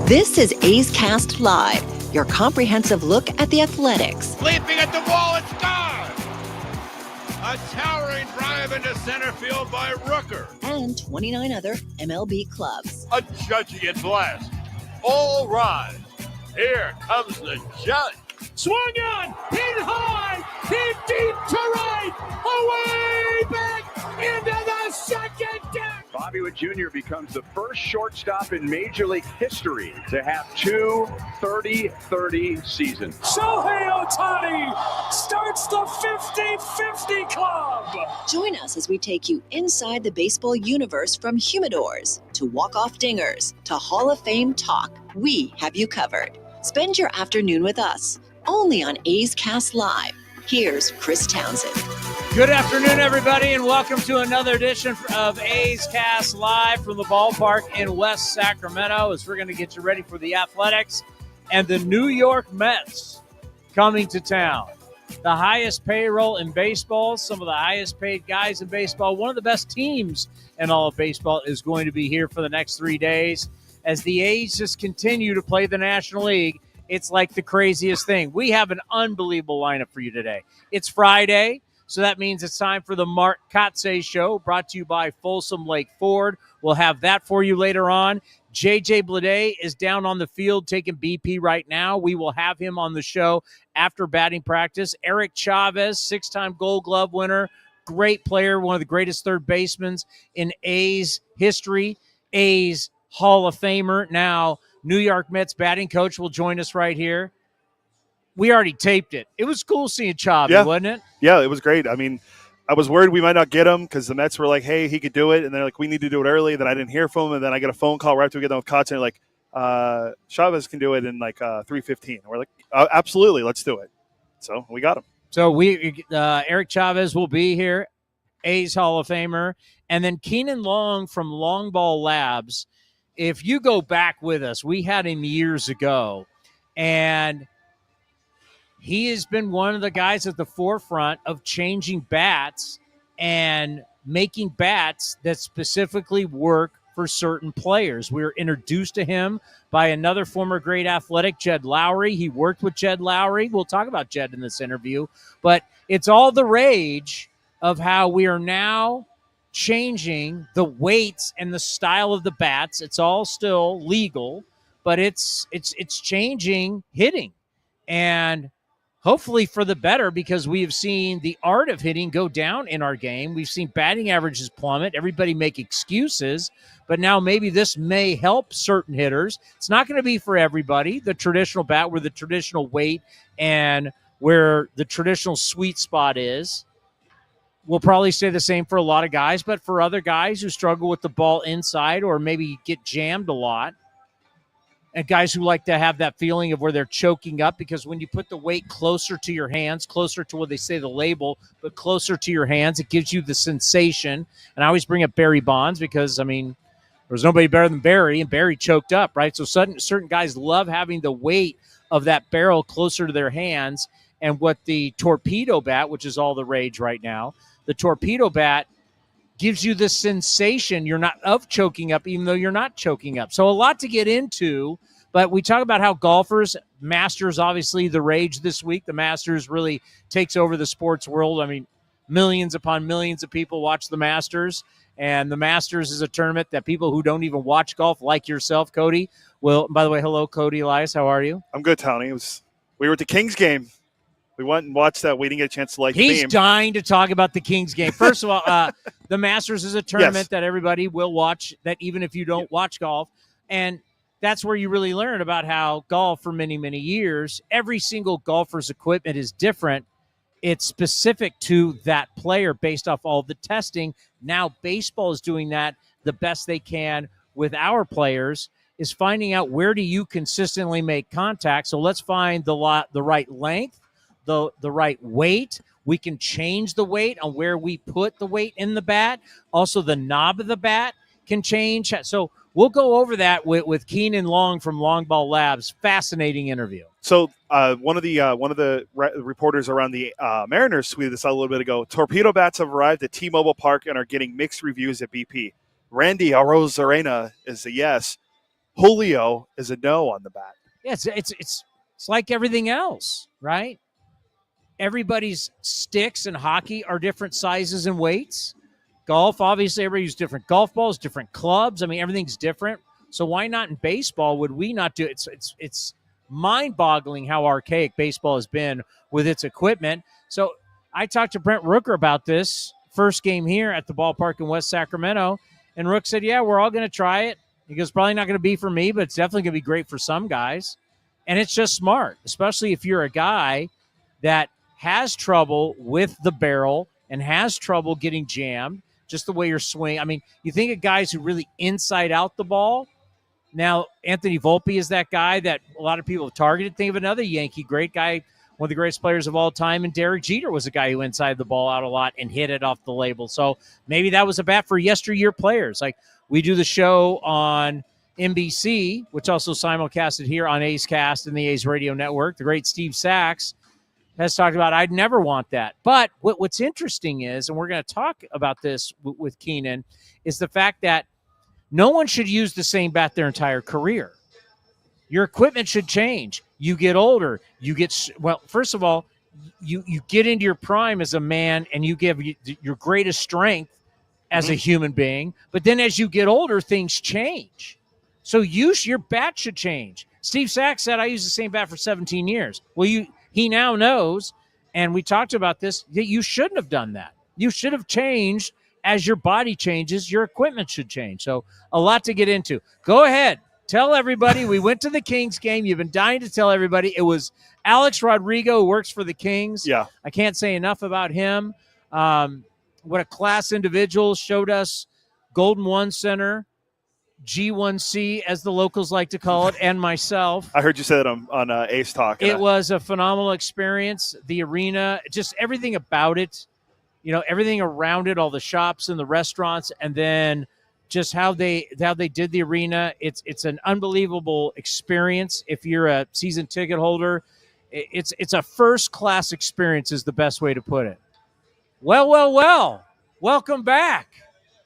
This is A's Cast Live, your comprehensive look at the Athletics. Leaping at the wall, it's gone! A towering drive into center field by Rooker. And 29 other MLB clubs. A judging it blast. All rise. Here comes the judge. Swung on, hit high, hit deep to right, away back into the second deck. Bobby Witt Jr. becomes the first shortstop in Major League history to have two 30-30 seasons. Shohei Ohtani starts the 50-50 club. Join us as we take you inside the baseball universe, from humidors to walk-off dingers to Hall of Fame talk. We have you covered. Spend your afternoon with us, only on A's Cast Live. Here's Chris Townsend. Good afternoon, everybody, and welcome to another edition of A's Cast Live from the ballpark in West Sacramento, as we're going to get you ready for the Athletics and the New York Mets coming to town. The highest payroll in baseball, some of the highest paid guys in baseball, one of the best teams in all of baseball is going to be here for the next 3 days. As the A's just continue to play the National League, it's like the craziest thing. We have an unbelievable lineup for you today. It's Friday, so that means it's time for the Mark Kotsay Show, brought to you by Folsom Lake Ford. We'll have that for you later on. JJ Bleday is down on the field taking BP right now. We will have him on the show after batting practice. Eric Chavez, six-time Gold Glove winner, great player, one of the greatest third basemen in A's history. A's Hall of Famer, now New York Mets batting coach, will join us right here. We already taped it. It was cool seeing Chavez, wasn't it? Yeah, it was great. I mean, I was worried we might not get him because the Mets were like, hey, he could do it. And they're like, we need to do it early. Then I didn't hear from him. And then I get a phone call right after we get done with Kotsay. Like, Chavez can do it in like 3:15. And we're like, absolutely, let's do it. So we got him. So Eric Chavez will be here, A's Hall of Famer. And then Keenan Long from LongBall Labs. If you go back with us, we had him years ago, and he has been one of the guys at the forefront of changing bats and making bats that specifically work for certain players. We were introduced to him by another former great athletic, Jed Lowry. He worked with Jed Lowry. We'll talk about Jed in this interview, but it's all the rage of how we are now changing the weights and the style of the bats. It's all still legal, but it's changing hitting, and hopefully for the better, because we have seen the art of hitting go down in our game. We've seen batting averages plummet. Everybody make excuses, but now maybe this may help certain hitters. It's not going to be for everybody. The traditional bat, where the traditional weight and where the traditional sweet spot is, will probably stay the same for a lot of guys, but for other guys who struggle with the ball inside or maybe get jammed a lot, and guys who like to have that feeling of where they're choking up, because when you put the weight closer to your hands, closer to what they say the label, but closer to your hands, it gives you the sensation. And I always bring up Barry Bonds because, I mean, there's nobody better than Barry, and Barry choked up, right? So certain guys love having the weight of that barrel closer to their hands. And what the torpedo bat, which is all the rage right now, the torpedo bat gives you the sensation you're not of choking up, even though you're not choking up. So a lot to get into, but we talk about how golfers, Masters, obviously the rage this week. The Masters really takes over the sports world. I mean, millions upon millions of people watch the Masters, and the Masters is a tournament that people who don't even watch golf, like yourself, Cody, will. By the way, hello, Cody Elias. How are you? I'm good, Towny. We were at the Kings game. We went and watched that. We didn't get a chance to like He's the dying to talk about the Kings game. First of all, the Masters is a tournament that everybody will watch, that even if you don't watch golf. And that's where you really learn about how golf for many, many years, every single golfer's equipment is different. It's specific to that player based off all the testing. Now baseball is doing that the best they can with our players, is finding out where do you consistently make contact. So let's find the right length, the right weight. We can change the weight on where we put the weight in the bat. Also, the knob of the bat can change. So we'll go over that with Keenan Long from LongBall Labs. Fascinating interview. So one of the reporters around the Mariners tweeted this out a little bit ago. Torpedo bats have arrived at T-Mobile Park and are getting mixed reviews at BP. Randy Arozarena is a yes. Julio is a no on the bat. Yeah, it's like everything else, right? Everybody's sticks in hockey are different sizes and weights. Golf, obviously, everybody uses different golf balls, different clubs. I mean, everything's different. So why not in baseball would we not do it? It's mind-boggling how archaic baseball has been with its equipment. So I talked to Brent Rooker about this first game here at the ballpark in West Sacramento, and Rook said, yeah, we're all going to try it. He goes, probably not going to be for me, but it's definitely going to be great for some guys. And it's just smart, especially if you're a guy that has trouble with the barrel and has trouble getting jammed, just the way you're swinging. I mean, you think of guys who really inside out the ball. Now, Anthony Volpe is that guy that a lot of people have targeted. Think of another Yankee great guy, one of the greatest players of all time, and Derek Jeter was a guy who inside the ball out a lot and hit it off the label. So maybe that was a bat for yesteryear players. Like we do the show on NBC, which also simulcasted here on A's Cast and the A's Radio Network. The great Steve Sachs has talked about, I'd never want that. But what's interesting is, and we're going to talk about this with Keenan, is the fact that no one should use the same bat their entire career. Your equipment should change. You get older. You get, well, first of all, you get into your prime as a man and you give your greatest strength as a human being. But then as you get older, things change. So your bat should change. Steve Sachs said, I used the same bat for 17 years. Well, he now knows, and we talked about this, that you shouldn't have done that. You should have changed. As your body changes, your equipment should change. So a lot to get into. Go ahead. Tell everybody we went to the Kings game. You've been dying to tell everybody. It was Alex Rodrigo, who works for the Kings. Yeah. I can't say enough about him. What a class individual. Showed us Golden One Center, G1C, as the locals like to call it, and myself. I heard you say that on Ace Talk. It was a phenomenal experience. The arena, just everything about it. You know, everything around it, all the shops and the restaurants, and then just how they did the arena. It's an unbelievable experience. If you're a season ticket holder, it's a first class experience is the best way to put it. Well. Welcome back.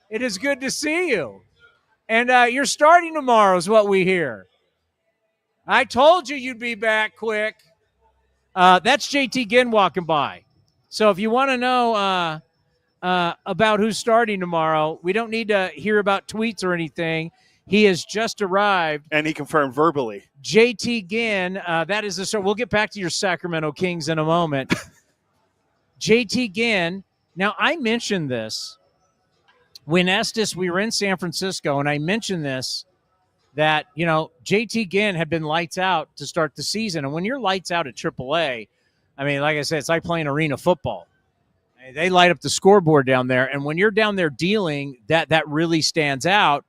It is good to see you. And you're starting tomorrow is what we hear. I told you you'd be back quick. That's JT Ginn walking by. So if you want to know about who's starting tomorrow, we don't need to hear about tweets or anything. He has just arrived. And he confirmed verbally. JT Ginn, that is the start. We'll get back to your Sacramento Kings in a moment. JT Ginn. Now, I mentioned this when Estes, we were in San Francisco, and I mentioned this, that, you know, JT Ginn had been lights out to start the season. And when you're lights out at AAA, I mean, like I said, it's like playing arena football. They light up the scoreboard down there. And when you're down there dealing, that really stands out.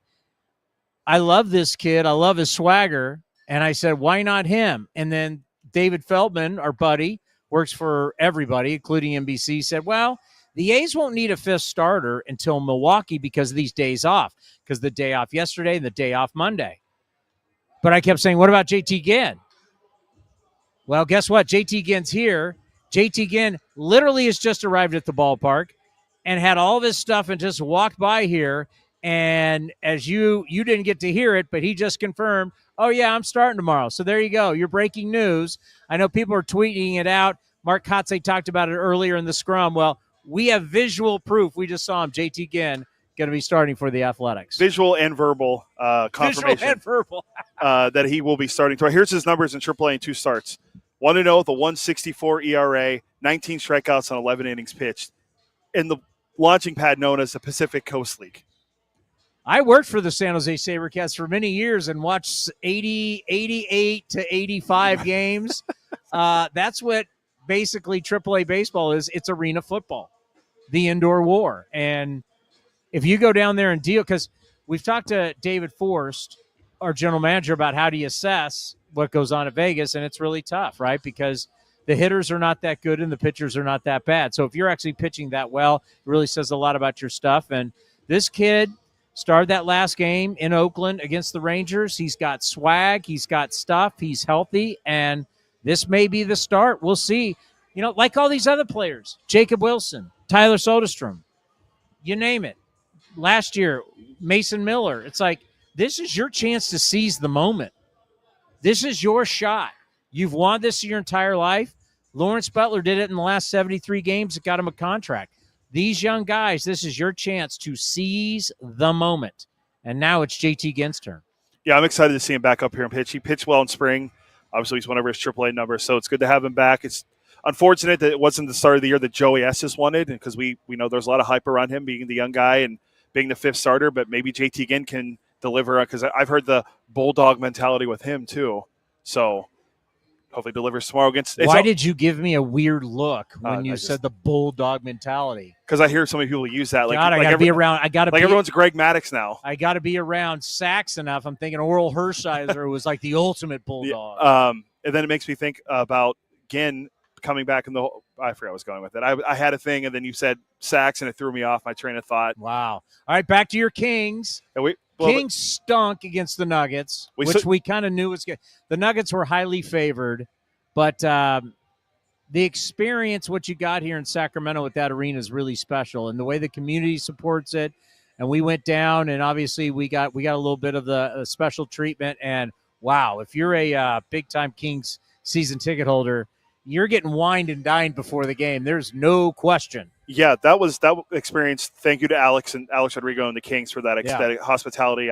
I love this kid. I love his swagger. And I said, why not him? And then David Feldman, our buddy, works for everybody, including NBC, said, well, the A's won't need a fifth starter until Milwaukee because of these days off, because the day off yesterday and the day off Monday. But I kept saying, what about JT Ginn? Well, guess what? JT Ginn's here. JT Ginn literally has just arrived at the ballpark and had all of his stuff and just walked by here. And as you didn't get to hear it, but he just confirmed, oh, yeah, I'm starting tomorrow. So there you go. Your breaking news. I know people are tweeting it out. Mark Kotsay talked about it earlier in the scrum. Well, we have visual proof. We just saw him, JT Ginn, going to be starting for the Athletics. Visual and verbal confirmation. Visual and verbal. That he will be starting. Here's his numbers in AAA in 2 starts. 1-0 with a 1.64 ERA, 19 strikeouts on 11 innings pitched in the launching pad known as the Pacific Coast League. I worked for the San Jose SaberCats for many years and watched 88 to 85 games. That's what basically AAA baseball is. It's arena football, the indoor war. And if you go down there and deal, because we've talked to David Forst, our general manager, about how do you assess what goes on at Vegas, and it's really tough, right? Because the hitters are not that good and the pitchers are not that bad. So if you're actually pitching that well, it really says a lot about your stuff. And this kid started that last game in Oakland against the Rangers. He's got swag. He's got stuff. He's healthy. And this may be the start. We'll see. You know, like all these other players, Jacob Wilson, Tyler Soderstrom, you name it. Last year, Mason Miller. It's like This is your chance to seize the moment. This is your shot. You've wanted this your entire life. Lawrence Butler did it in the last 73 games. It got him a contract. These young guys, this is your chance to seize the moment. And now it's JT Ginn's turn. Yeah, I'm excited to see him back up here and pitch. He pitched well in spring. Obviously, he's won over his AAA number, so it's good to have him back. It's unfortunate that it wasn't the start of the year that Joey Estes wanted, because we know there's a lot of hype around him being the young guy and being the fifth starter, but maybe JT Ginn can deliver, because I've heard the bulldog mentality with him too. So hopefully delivers tomorrow against. Why did you give me a weird look when you said the bulldog mentality? Because I hear so many people use that. I gotta be around. Everyone's Greg Maddux now. I gotta be around sacks enough. I'm thinking Oral Hershiser was like the ultimate bulldog. Yeah, and then it makes me think about Ginn coming back in the. I forgot I was going with it. I had a thing, and then you said sacks, and it threw me off my train of thought. Wow. All right, back to your Kings. Kings stunk against the Nuggets, which we kind of knew was good. The Nuggets were highly favored, but the experience, what you got here in Sacramento with that arena is really special, and the way the community supports it. And we went down, and obviously we got a little bit of the special treatment. And wow, if you're a big-time Kings season ticket holder, you're getting wined and dined before the game. There's no question. Yeah, that experience. Thank you to Alex Rodrigo and the Kings for that hospitality.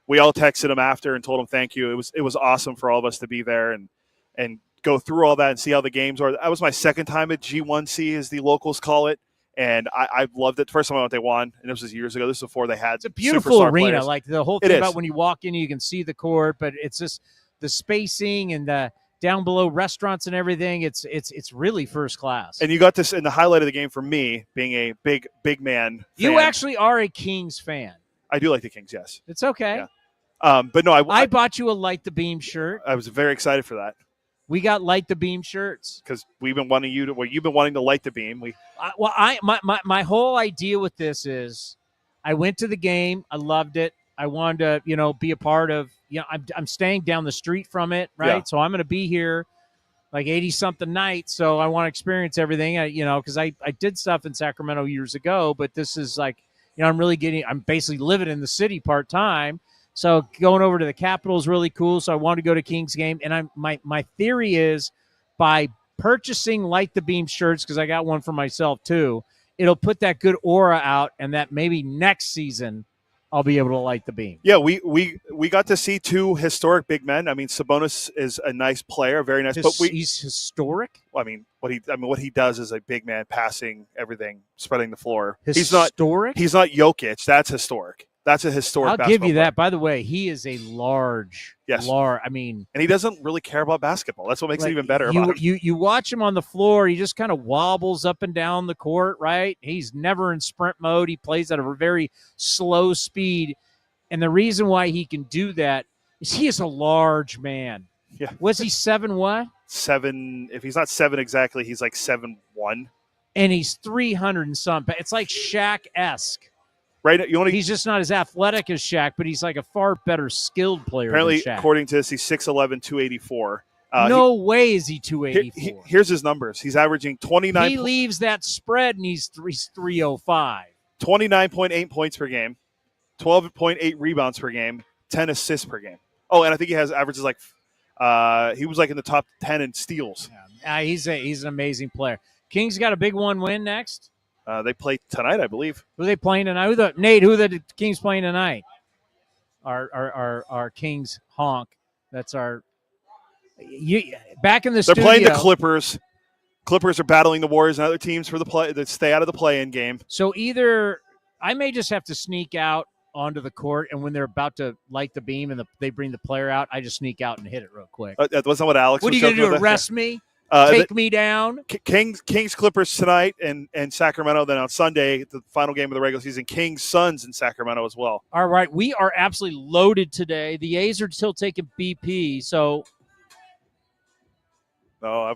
We all texted him after and told him thank you. It was awesome for all of us to be there and go through all that and see how the games are. That was my second time at G1C, as the locals call it, and I loved it. The first time I went, they won, and this was years ago. This was before they had. It's a beautiful arena. Players. Like the whole thing about when you walk in, you can see the court, but it's just the spacing and the down below restaurants and everything. It's really first class. And you got this in the highlight of the game for me, being a big man. You actually are a Kings fan. I do like the Kings, yes. It's okay. Yeah. But no, I bought you a Light the Beam shirt. I was very excited for that. We got Light the Beam shirts because we've been wanting you've been wanting to light the beam. My whole idea with this is, I went to the game, I loved it. I wanted to, be a part of. I'm staying down the street from it, right? Yeah. So I'm going to be here like 80-something nights. So I want to experience everything, because I did stuff in Sacramento years ago, but this is like, I'm basically living in the city part-time. So going over to the Capitol is really cool. So I want to go to Kings game. And my theory is, by purchasing Light the Beam shirts, because I got one for myself too, it'll put that good aura out, and that maybe next season I'll be able to light the beam. Yeah, we got to see two historic big men. I mean, Sabonis is a nice player, very nice. He's historic. Well, what he does is a big man, passing everything, spreading the floor. Historic. He's not Jokic. That's historic. That's a historic. I'll give you that. Player. By the way, he is a large. Yes. And he doesn't really care about basketball. That's what makes it even better. You watch him on the floor. He just kind of wobbles up and down the court. Right. He's never in sprint mode. He plays at a very slow speed, and the reason why he can do that is he is a large man. Yeah. Was he 7 what? 7. If he's not 7 exactly, he's like 7'1". And he's 300 and some. It's like Shaq-esque. Right, he's just not as athletic as Shaq, but he's like a far better skilled player. Apparently, than Shaq. According to this, he's 6'11", 284. No way is he 284. Here's his numbers. He's averaging 29. He leaves that spread, and he's 305. 29.8 points per game, 12.8 rebounds per game, 10 assists per game. Oh, and I think he has averages like he was like in the top 10 in steals. Yeah. He's an amazing player. Kings got a big one win next. They play tonight, I believe. Who are they playing tonight? Who are the Kings playing tonight? Our Kings honk. That's our. Back in the studio. They're playing the Clippers. Clippers are battling the Warriors and other teams for that stay out of the play-in game. So either I may just have to sneak out onto the court, and when they're about to light the beam and they bring the player out, I just sneak out and hit it real quick. That wasn't what Alex. What are you going to do? Arrest me? Take me down. Kings Clippers tonight and Sacramento. Then on Sunday, the final game of the regular season, Kings Suns in Sacramento as well. All right, we are absolutely loaded today. The A's are still taking BP. So, no,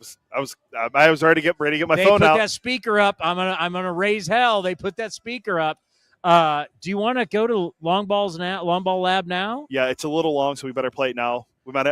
I was ready to get my phone out. They put that speaker up. I'm gonna raise hell. They put that speaker up. Do you want to go to LongBall Lab now? Yeah, it's a little long, so we better play it now. We might.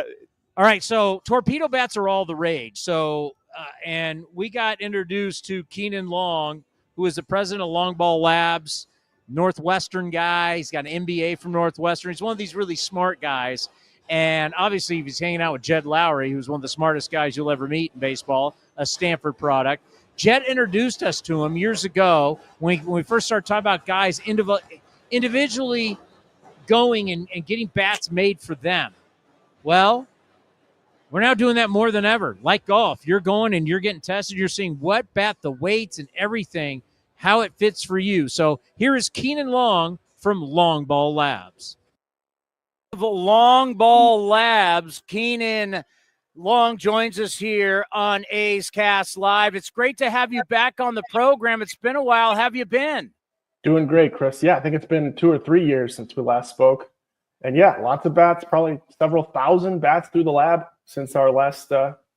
All right, so torpedo bats are all the rage. So, and we got introduced to Keenan Long, who is the president of LongBall Labs. Northwestern guy. He's got an MBA from Northwestern. He's one of these really smart guys. And obviously, he's hanging out with Jed Lowry, who's one of the smartest guys you'll ever meet in baseball, a Stanford product. Jed introduced us to him years ago when we first started talking about guys individually going and getting bats made for them. Well, we're now doing that more than ever. Like golf, you're going and you're getting tested. You're seeing what bat, the weights and everything, how it fits for you. So here is Keenan Long from LongBall Labs. LongBall Labs, Keenan Long joins us here on A's Cast Live. It's great to have you back on the program. It's been a while. How have you been? Doing great, Chris. Yeah, I think it's been 2 or 3 years since we last spoke. And yeah, lots of bats, probably several thousand bats through the lab since our last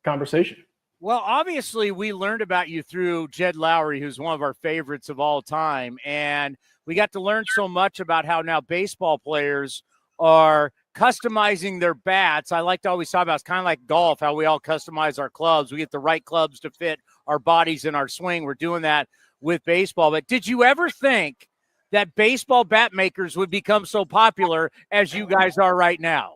conversation. Well, obviously, we learned about you through Jed Lowry, who's one of our favorites of all time. And we got to learn so much about how now baseball players are customizing their bats. I like to always talk about it's kind of like golf, how we all customize our clubs. We get the right clubs to fit our bodies in our swing. We're doing that with baseball. But did you ever think that baseball bat makers would become so popular as you guys are right now?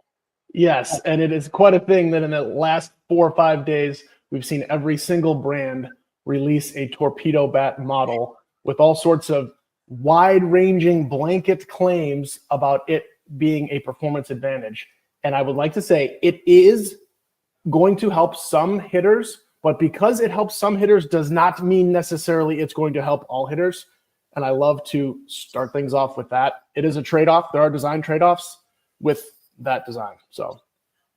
Yes, and it is quite a thing that in the last 4 or 5 days, we've seen every single brand release a torpedo bat model with all sorts of wide-ranging blanket claims about it being a performance advantage. And I would like to say it is going to help some hitters, but because it helps some hitters does not mean necessarily it's going to help all hitters. And I love to start things off with that. It is a trade-off. There are design trade-offs with that design. So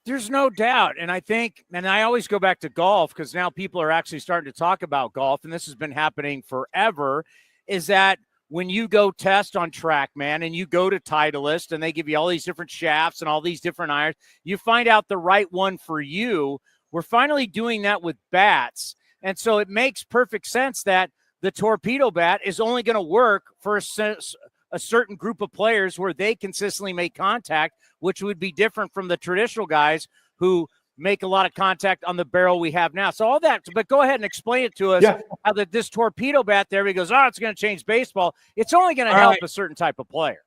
there's no doubt. And I think, and I always go back to golf because now people are actually starting to talk about golf, and this has been happening forever, is that when you go test on TrackMan and you go to Titleist and they give you all these different shafts and all these different irons, you find out the right one for you. We're finally doing that with bats. And so it makes perfect sense that the torpedo bat is only going to work for a certain group of players where they consistently make contact, which would be different from the traditional guys who make a lot of contact on the barrel we have now. So all that, but go ahead and explain it to us, how that this torpedo bat there, he goes, it's going to change baseball. It's only going to help a certain type of player.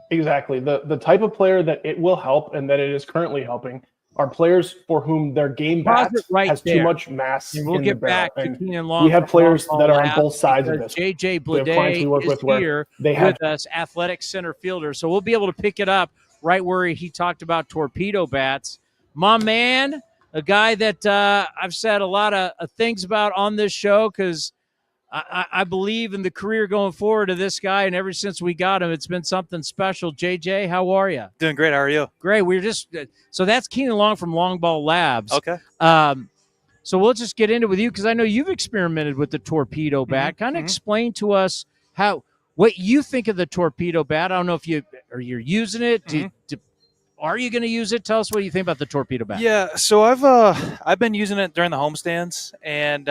Exactly. The type of player that it will help and that it is currently helping are players for whom their game bat has too much mass. And we'll get back to Keenan Long. We have players that are on both sides of this. JJ Bleday is here with us, athletic center fielder. So we'll be able to pick it up right where he talked about torpedo bats. My man, a guy that I've said a lot of things about on this show because I believe in the career going forward of this guy, and ever since we got him, it's been something special. JJ, how are you? Doing great. How are you? Great. We're just so that's Keenan Long from LongBall Labs. Okay. So we'll just get into it with you because I know you've experimented with the torpedo bat. Kind of explain to us what you think of the torpedo bat. I don't know if you're using it. Are you going to use it? Tell us what you think about the torpedo bat. Yeah, so I've been using it during the homestands, and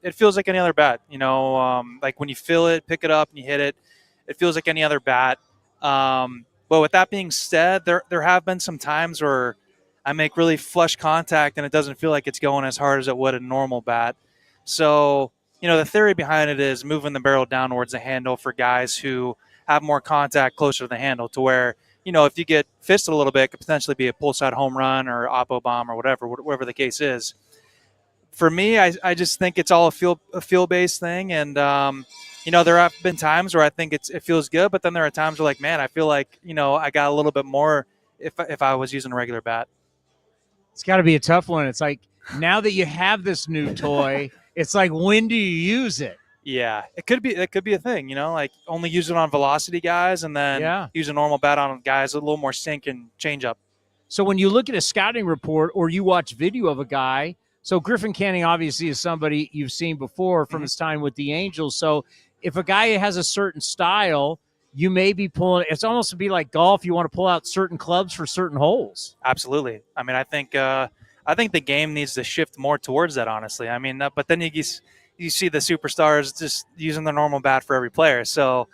it feels like any other bat. You know, like when you feel it, pick it up, and you hit it, it feels like any other bat. But with that being said, there have been some times where I make really flush contact, and it doesn't feel like it's going as hard as it would a normal bat. So, you know, the theory behind it is moving the barrel down towards the handle for guys who have more contact closer to the handle to where, you know, if you get fisted a little bit, it could potentially be a pull side home run or oppo bomb or whatever the case is. For me, I just think it's all a feel-based thing. And, you know, there have been times where I think it feels good, but then there are times where, like, man, I feel like, you know, I got a little bit more if I was using a regular bat. It's got to be a tough one. It's like now that you have this new toy, it's like, when do you use it? Yeah, it could be a thing, you know, like only use it on velocity guys and then use a normal bat on guys a little more sink and change up. So when you look at a scouting report or you watch video of a guy, so Griffin Canning obviously is somebody you've seen before from his time with the Angels. So if a guy has a certain style, you may be pulling – it's almost to be like golf. You want to pull out certain clubs for certain holes. Absolutely. I mean, I think the game needs to shift more towards that, honestly. I mean, but then you see the superstars just using the normal bat for every player. So,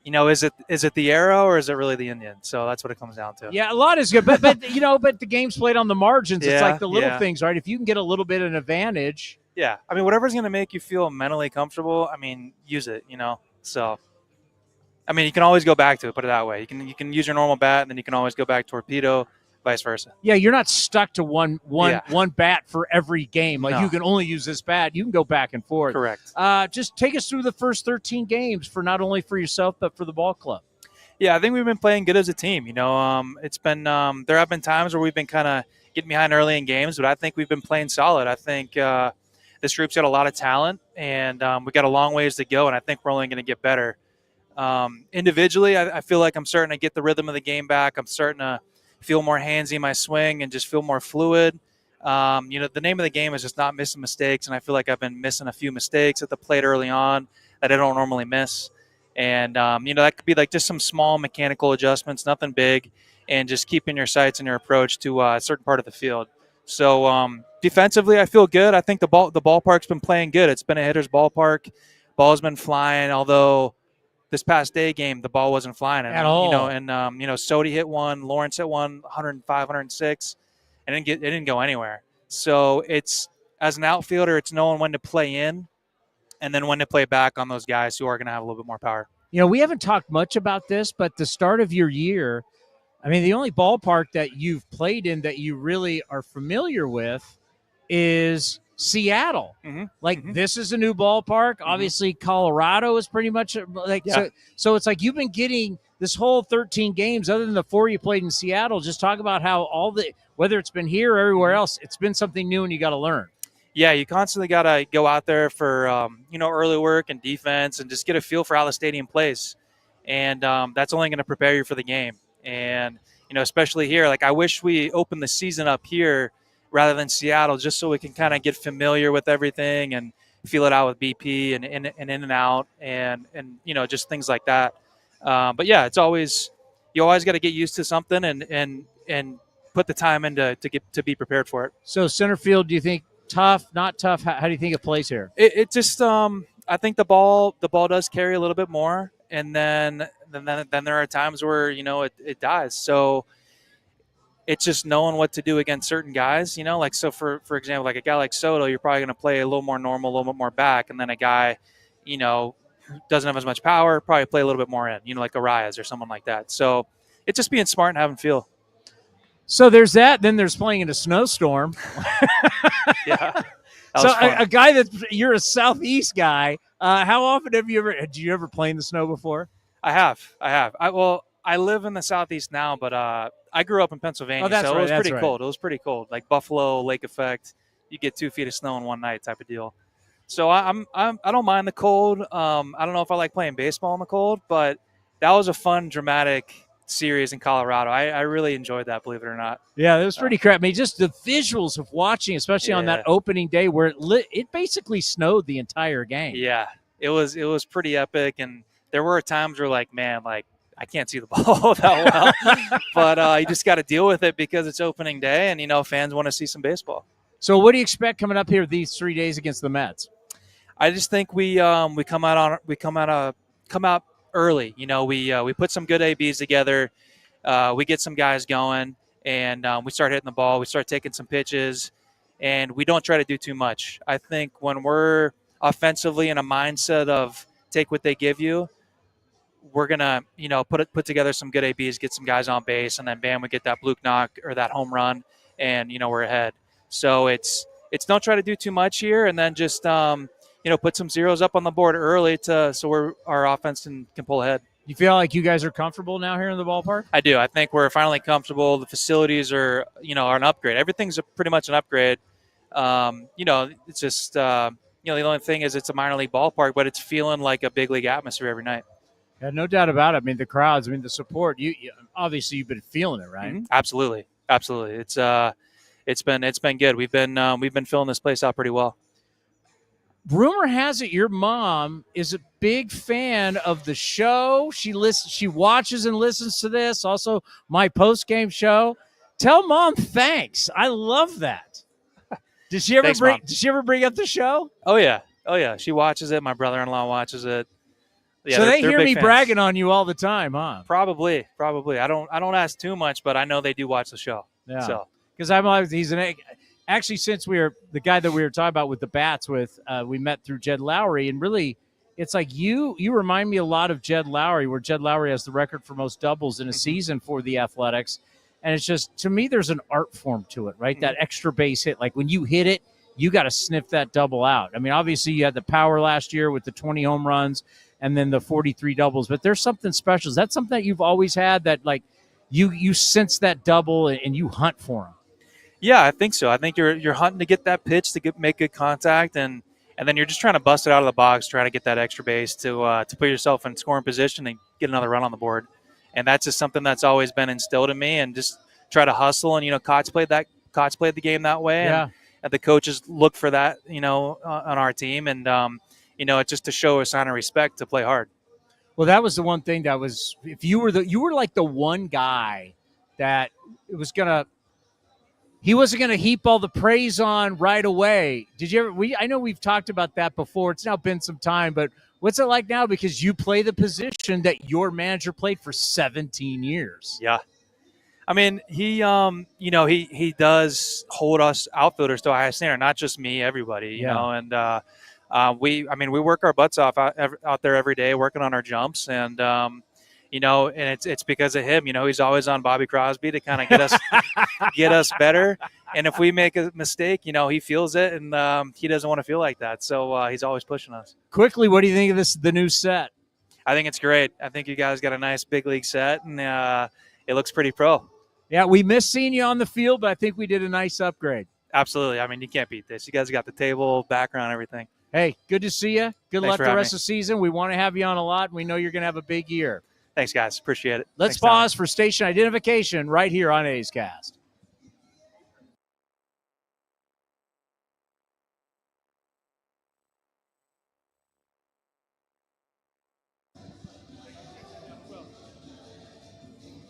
you know, is it the arrow or is it really the Indian? So that's what it comes down to. Yeah, a lot is good. But you know, but the game's played on the margins. It's like the little things, right? If you can get a little bit of an advantage. Yeah. I mean, whatever's going to make you feel mentally comfortable, I mean, use it, you know. So. I mean, you can always go back to it. Put it that way. You can use your normal bat, and then you can always go back torpedo, vice versa. Yeah, you're not stuck to one bat for every game. Like No. you can only use this bat. You can go back and forth. Correct. Just take us through the first 13 games for not only for yourself but for the ball club. Yeah, I think we've been playing good as a team. It's been there have been times where we've been kind of getting behind early in games, but I think we've been playing solid. I think this group's got a lot of talent, and we got a long ways to go, and I think we're only going to get better. Individually, I feel like I'm starting to get the rhythm of the game back. I'm starting to feel more handsy in my swing and just feel more fluid. The name of the game is just not missing mistakes, and I feel like I've been missing a few mistakes at the plate early on that I don't normally miss. And, that could be like just some small mechanical adjustments, nothing big, and just keeping your sights and your approach to a certain part of the field. So defensively, I feel good. I think the ballpark's been playing good. It's been a hitter's ballpark. Ball's been flying, although this past day game, the ball wasn't flying at all. Sodi hit one, Lawrence hit one, 105, 106, and it didn't go anywhere. So it's, as an outfielder, it's knowing when to play in and then when to play back on those guys who are going to have a little bit more power. We haven't talked much about this, but the start of your year, I mean, the only ballpark that you've played in that you really are familiar with is Seattle. Mm-hmm. This is a new ballpark. Obviously, Colorado is pretty much so it's like you've been getting this whole 13 games, other than the 4 you played in Seattle. Just talk about how whether it's been here or everywhere else, it's been something new and you got to learn. Yeah, you constantly got to go out there for, early work and defense and just get a feel for how the stadium plays. And that's only going to prepare you for the game. And, especially here, I wish we opened the season up here rather than Seattle, just so we can kind of get familiar with everything and feel it out with BP and in and out and just things like that. But yeah, you always got to get used to something and put the time in to be prepared for it. So center field, do you think tough, not tough? How do you think it plays here? It just I think the ball does carry a little bit more, and then there are times where it dies. So it's just knowing what to do against certain guys. So for example, like a guy like Soto, you're probably going to play a little more normal, a little bit more back, and then a guy who doesn't have as much power probably play a little bit more in. Like Arias or someone like that. So it's just being smart and having feel. So there's that. Then there's playing in a snowstorm. Yeah. So a guy you're a Southeast guy. How often did you ever play in the snow before? I have. I live in the Southeast now, but I grew up in Pennsylvania, so it was pretty right. cold. It was pretty cold, like Buffalo, lake effect. You get 2 feet of snow in one night type of deal. So I don't mind the cold. I don't know if I like playing baseball in the cold, but that was a fun, dramatic series in Colorado. I really enjoyed that, believe it or not. Yeah, it was pretty crap. I mean, just the visuals of watching, especially on that opening day where it basically snowed the entire game. Yeah, it was pretty epic, and there were times where I can't see the ball that well, but you just got to deal with it because it's opening day, and fans want to see some baseball. So, what do you expect coming up here these 3 days against the Mets? I just think we come out early. We put some good ABs together. We get some guys going, and we start hitting the ball. We start taking some pitches, and we don't try to do too much. I think when we're offensively in a mindset of take what they give you, we're gonna put together some good ABs, get some guys on base, and then bam, we get that fluke knock or that home run, and we're ahead. So it's don't try to do too much here, and then just put some zeros up on the board early so our offense can pull ahead. You feel like you guys are comfortable now here in the ballpark? I do. I think we're finally comfortable. The facilities are an upgrade. Everything's pretty much an upgrade. It's just the only thing is it's a minor league ballpark, but it's feeling like a big league atmosphere every night. Yeah, no doubt about it. I mean, the crowds, the support. You obviously you've been feeling it, right? Mm-hmm. Absolutely. It's been good. We've been filling this place out pretty well. Rumor has it your mom is a big fan of the show. She watches and listens to this. Also, my post-game show. Tell Mom thanks. I love that. Did she ever bring up the show? Oh yeah. She watches it. My brother-in-law watches it. Yeah, so they hear me fans. bragging on you all the time, huh? Probably. I don't ask too much, but I know they do watch the show. Yeah. So because actually, since the guy that we were talking about with the bats we met through Jed Lowry, and really it's like you remind me a lot of Jed Lowry, where Jed Lowry has the record for most doubles in a season for the Athletics. And it's just, to me, there's an art form to it, right? That extra base hit. Like when you hit it, you got to sniff that double out. I mean, obviously you had the power last year with the 20 home runs and then the 43 doubles, but there's something special. Is that something that you've always had, that like you sense that double and you hunt for them? Yeah, I think so. I think you're hunting to get that pitch to make good contact, and then you're just trying to bust it out of the box, trying to get that extra base to put yourself in scoring position and get another run on the board. And that's just something that's always been instilled in me, and just try to hustle. And Kots played the game that way, Yeah. and the coaches look for that, on our team, and it's just to show a sign of respect to play hard. Well, that was the one thing that was, if you were like the one guy that it was gonna. He wasn't going to heap all the praise on right away. Did you ever? I know we've talked about that before. It's now been some time, but what's it like now? Because you play the position that your manager played for 17 years. Yeah, I mean, he does hold us outfielders to a high standard. Not just me, everybody. You know, and we work our butts off out there every day, working on our jumps, and and it's because of him. He's always on Bobby Crosby to kind of get us better. And if we make a mistake, he feels it, and he doesn't want to feel like that. So he's always pushing us. Quickly, what do you think of the new set? I think it's great. I think you guys got a nice big league set, and it looks pretty pro. Yeah, we missed seeing you on the field, but I think we did a nice upgrade. Absolutely. I mean, you can't beat this. You guys got the table, background, everything. Hey, good to see you. Good Thanks luck for the having rest me. of the season. We want to have you on a lot, and we know you're going to have a big year. Thanks, guys. Appreciate it. Let's Thanks, pause for station identification right here on A's Cast.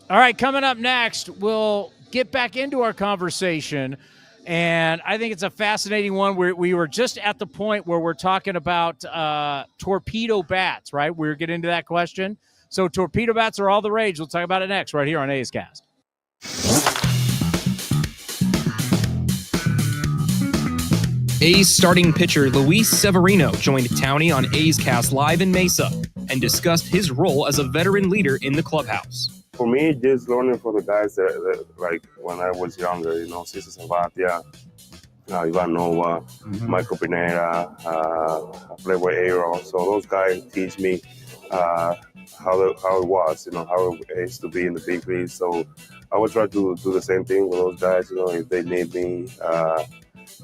All right, coming up next, we'll get back into our conversation, and I think it's a fascinating one. We were just at the point where we're talking about torpedo bats, right? We're getting into that question. So torpedo bats are all the rage. We'll talk about it next right here on A's Cast. A's starting pitcher Luis Severino joined Towny on A's Cast Live in Mesa and discussed his role as a veteran leader in the clubhouse. For me, just learning from the guys that like when I was younger, Cesar Sabatia, Ivan Nova, Michael Pineda, I played with Aero. So those guys teach me how it was, how it is to be in the big leagues. So I would try to do the same thing with those guys, if they need me.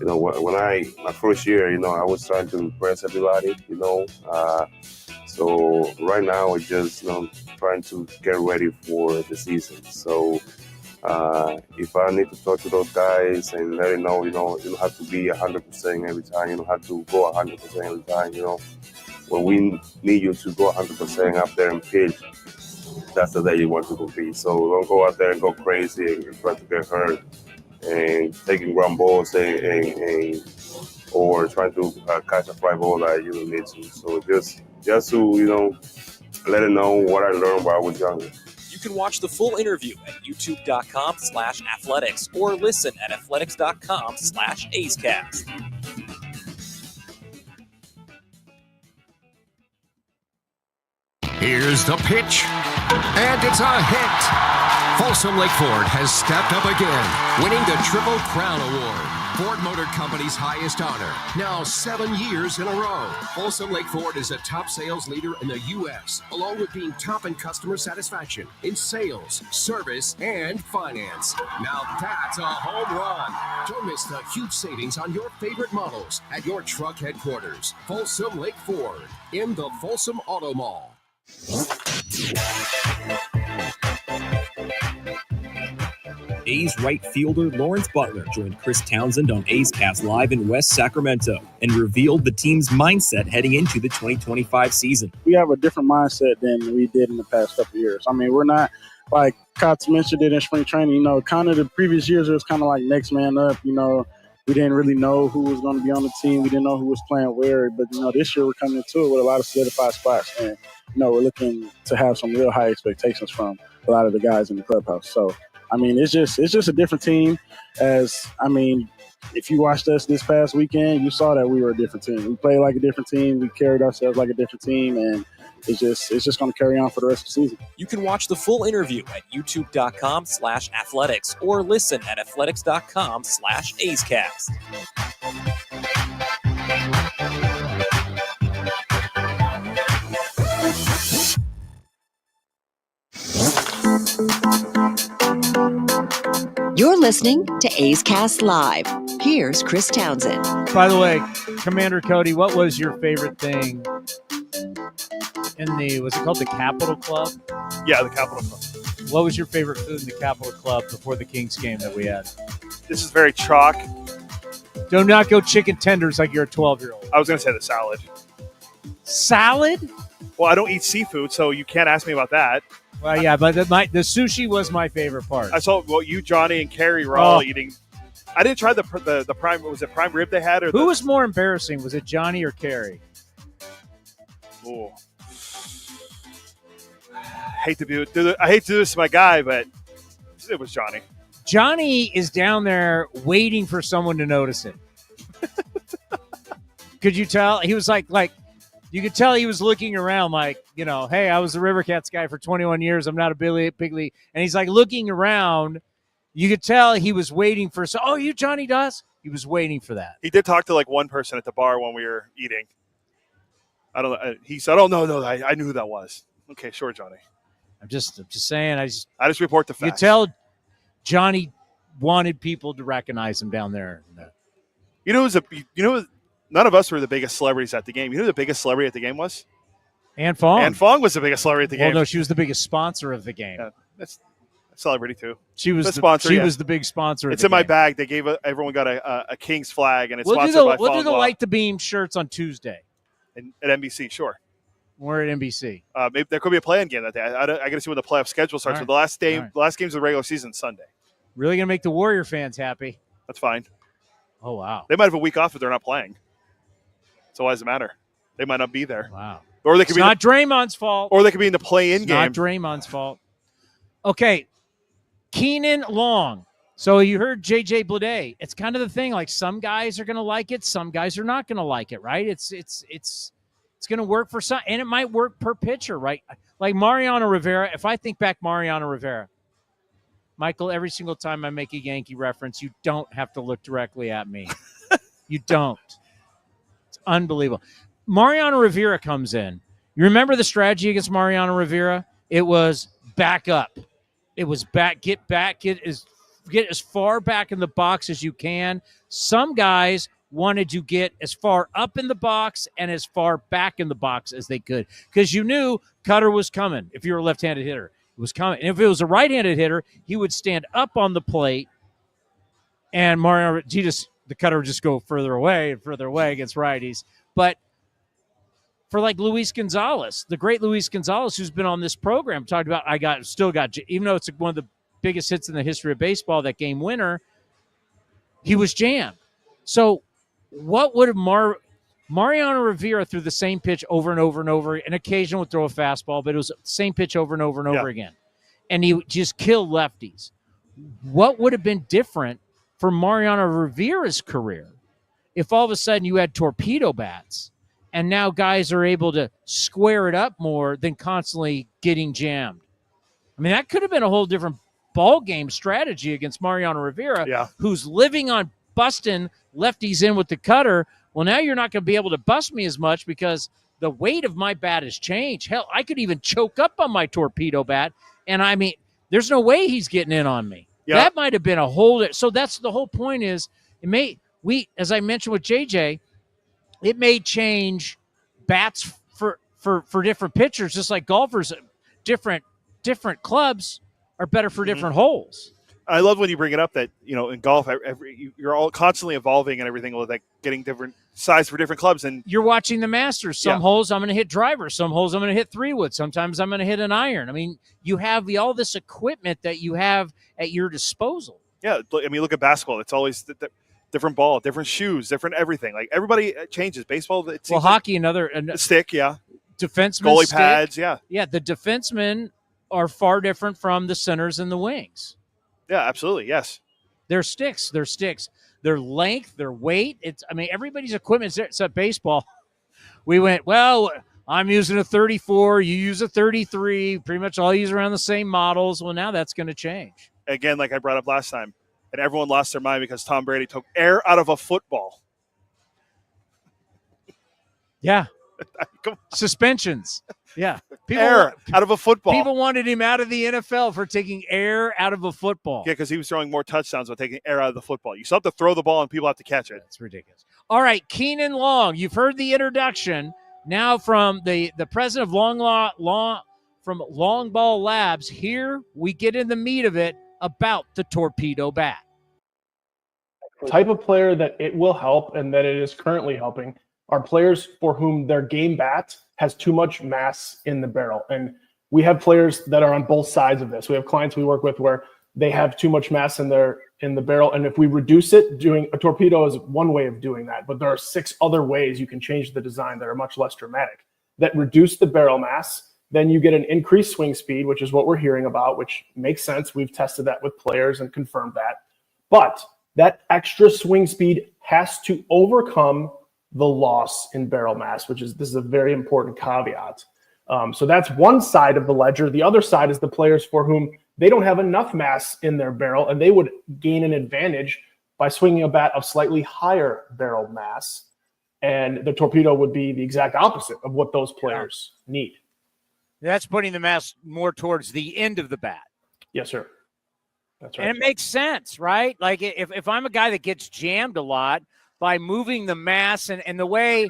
When my first year, I was trying to impress everybody, So right now, it's just trying to get ready for the season. So if I need to talk to those guys and let them know, you don't have to be 100% every time. You don't have to go 100% every time. When we need you to go 100% up there and pitch, that's the day you want to compete. So don't go out there and go crazy and try to get hurt and taking ground balls or trying to catch a fly ball that you don't need to. So just to, let them know what I learned while I was younger. You can watch the full interview at youtube.com/athletics or listen at athletics.com/A'sCast. Here's the pitch, and it's a hit. Folsom Lake Ford has stepped up again, winning the Triple Crown Award, Ford Motor Company's highest honor, now 7 years in a row. Folsom Lake Ford is a top sales leader in the U.S., along with being top in customer satisfaction in sales, service, and finance. Now that's a home run. Don't miss the huge savings on your favorite models at your truck headquarters. Folsom Lake Ford in the Folsom Auto Mall. A's right fielder Lawrence Butler joined Chris Townsend on A's Cast Live in West Sacramento and revealed the team's mindset heading into the 2025 season. We have a different mindset than we did in the past couple of years. I mean, we're not, like Kots mentioned it in spring training, kind of the previous years it was kind of like next man up, We didn't really know who was going to be on the team. We didn't know who was playing where. But, this year we're coming into it with a lot of solidified spots. And, we're looking to have some real high expectations from a lot of the guys in the clubhouse. So, it's just a different team if you watched us this past weekend, you saw that we were a different team. We played like a different team. We carried ourselves like a different team, and it's just going to carry on for the rest of the season. You can watch the full interview at youtube.com/athletics or listen at athletics.com/A'sCast. You're listening to A's Cast Live. Here's Chris Townsend. By the way, Commander Cody, what was your favorite thing was it called the Capitol Club? Yeah, the Capitol Club. What was your favorite food in the Capitol Club before the Kings game that we had? This is very chalk. Do not go chicken tenders like you're a 12-year-old. I was going to say the salad. Salad? Well, I don't eat seafood, so you can't ask me about that. Well, yeah, but the sushi was my favorite part. I saw you, Johnny, and Carrie were all eating. I didn't try the prime. Was it prime rib they had? Or who was more embarrassing? Was it Johnny or Carrie? Ooh. I hate to do this to my guy, but it was Johnny. Johnny is down there waiting for someone to notice it. Could you tell? He was like you could tell he was looking around like, hey, I was the River Cats guy for 21 years. I'm not a big league. And he's like looking around. You could tell he was waiting for, you Johnny Doss? He was waiting for that. He did talk to like one person at the bar when we were eating. I don't know. He said, "Oh no, I knew who that was." Okay, sure, Johnny. I'm just saying. I just report the facts. You tell Johnny wanted people to recognize him down there. None of us were the biggest celebrities at the game. You know who the biggest celebrity at the game was? Ann Fong. Ann Fong was the biggest celebrity at the game. Well, no, she was the biggest sponsor of the game. Yeah, that's a celebrity too. She was the sponsor. She was the big sponsor. It's in my bag. They gave everyone got a Kings flag, and it's sponsored by Fong. We'll do the Light the Beam shirts on Tuesday. At NBC, sure. We're at NBC. Maybe there could be a play-in game that day. I got to see when the playoff schedule starts. Right. The last games of the regular season Sunday. Really gonna make the Warrior fans happy. That's fine. Oh wow. They might have a week off if they're not playing. So why does it matter? They might not be there. Wow. Or they could not Draymond's fault. Or they could be in the play-in game. Not Draymond's fault. Okay. Keenan Long. So you heard JJ Bleday. It's kind of the thing. Like some guys are going to like it, some guys are not going to like it, right? It's going to work for some, and it might work per pitcher, right? Like Mariano Rivera. If I think back, Mariano Rivera, Michael, every single time I make a Yankee reference, you don't have to look directly at me. You don't. It's unbelievable. Mariano Rivera comes in. You remember the strategy against Mariano Rivera? It was back up. It was get as far back in the box as you can. Some guys wanted to get as far up in the box and as far back in the box as they could because you knew Cutter was coming if you were a left-handed hitter. It was coming. And if it was a right-handed hitter, he would stand up on the plate and Mariano, the Cutter would just go further away and further away against righties. But for like Luis Gonzalez, the great Luis Gonzalez, who's been on this program, talked about, even though it's one of the biggest hits in the history of baseball, that game winner, he was jammed. So what would Mariano Rivera threw the same pitch over and over and over, and occasionally would throw a fastball, but it was the same pitch over and over and over again. And he just killed lefties. What would have been different for Mariano Rivera's career if all of a sudden you had torpedo bats and now guys are able to square it up more than constantly getting jammed? I mean, that could have been a whole different ball game strategy against Mariano Rivera, who's living on busting lefties in with the cutter. Well, now you're not going to be able to bust me as much because the weight of my bat has changed. Hell, I could even choke up on my torpedo bat, and I mean, there's no way he's getting in on me. Yep. That might have been a whole. So that's the whole point. Is as I mentioned with JJ, it may change bats for different pitchers, just like golfers. Different clubs are better for different holes. I love when you bring it up that, in golf, you're all constantly evolving and everything, with like getting different size for different clubs. And you're watching the Masters. Some holes I'm going to hit driver. Some holes I'm going to hit 3-wood. Sometimes I'm going to hit an iron. I mean, you have all this equipment that you have at your disposal. Yeah. I mean, look at basketball. It's always the different ball, different shoes, different everything. Like everybody changes. Baseball. Hockey, another stick. Yeah. Defenseman. Goalie pads. Yeah. Yeah. The defensemen are far different from the centers and the wings. Yeah, absolutely. Yes. They're sticks. They're sticks. Their length, their weight. Everybody's equipment except baseball. We went, well, I'm using a 34. You use a 33. Pretty much all use around the same models. Well, now that's going to change. Again, like I brought up last time, and everyone lost their mind because Tom Brady took air out of a football. Yeah. Suspensions. Yeah. Air out of a football. People wanted him out of the NFL for taking air out of a football. Yeah, because he was throwing more touchdowns by taking air out of the football. You still have to throw the ball and people have to catch it. That's ridiculous. All right, Keenan Long. You've heard the introduction. Now from the president of LongBall Labs. Here we get in the meat of it about the torpedo bat. Type of player that it will help and that it is currently helping are players for whom their game bat has too much mass in the barrel. And we have players that are on both sides of this. We have clients we work with where they have too much mass in the barrel. And if we reduce it, doing a torpedo is one way of doing that. But there are 6 other ways you can change the design that are much less dramatic, that reduce the barrel mass. Then you get an increased swing speed, which is what we're hearing about, which makes sense. We've tested that with players and confirmed that. But that extra swing speed has to overcome the loss in barrel mass, this is a very important caveat. So that's one side of the ledger. The other side is the players for whom they don't have enough mass in their barrel, and they would gain an advantage by swinging a bat of slightly higher barrel mass. And the torpedo would be the exact opposite of what those players need. That's putting the mass more towards the end of the bat. Yes, sir. That's right. And it makes sense, right? Like if I'm a guy that gets jammed a lot, by moving the mass and the way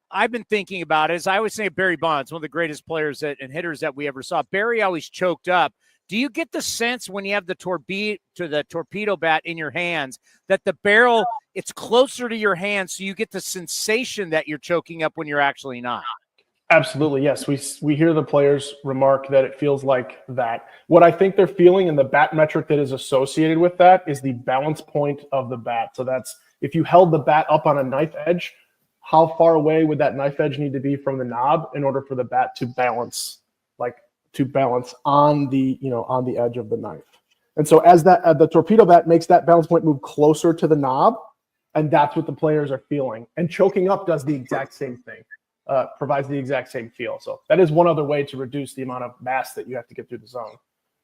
I've been thinking about it is I always say Barry Bonds, one of the greatest players and hitters that we ever saw. Barry always choked up. Do you get the sense when you have the torpedo bat in your hands that the barrel, it's closer to your hand, so you get the sensation that you're choking up when you're actually not? Absolutely, yes. We hear the players remark that it feels like that. What I think they're feeling, and the bat metric that is associated with that, is the balance point of the bat. So that's if you held the bat up on a knife edge, how far away would that knife edge need to be from the knob in order for the bat to balance, on the edge of the knife? And so as the torpedo bat makes that balance point move closer to the knob, and that's what the players are feeling. And choking up does the exact same thing, provides the exact same feel. So that is one other way to reduce the amount of mass that you have to get through the zone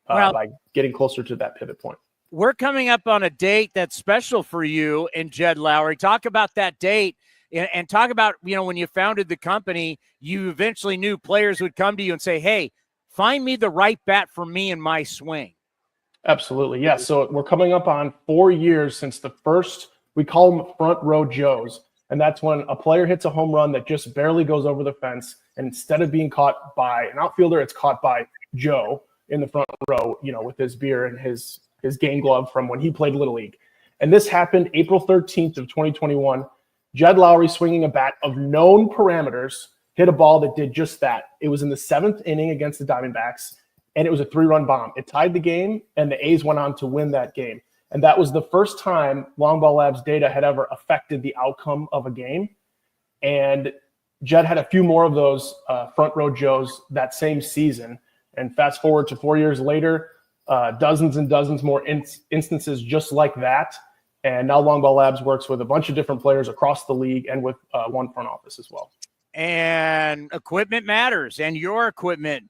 by getting closer to that pivot point. We're coming up on a date that's special for you and Jed Lowry. Talk about that date and talk about, when you founded the company, you eventually knew players would come to you and say, hey, find me the right bat for me and my swing. Absolutely. Yes. So we're coming up on 4 years since the first, we call them front row Joes. And that's when a player hits a home run that just barely goes over the fence. And instead of being caught by an outfielder, it's caught by Joe in the front row, with his beer and his game glove from when he played Little League. And this happened April 13th of 2021. Jed Lowry, swinging a bat of known parameters, hit a ball that did just that. It was in the 7th inning against the Diamondbacks, and it was a 3-run bomb. It tied the game, and the A's went on to win that game. And that was the first time LongBall Labs data had ever affected the outcome of a game. And Jed had a few more of those front row Joes that same season. And fast forward to 4 years later, dozens and dozens more instances just like that. And now LongBall Labs works with a bunch of different players across the league and with one front office as well. And equipment matters, and your equipment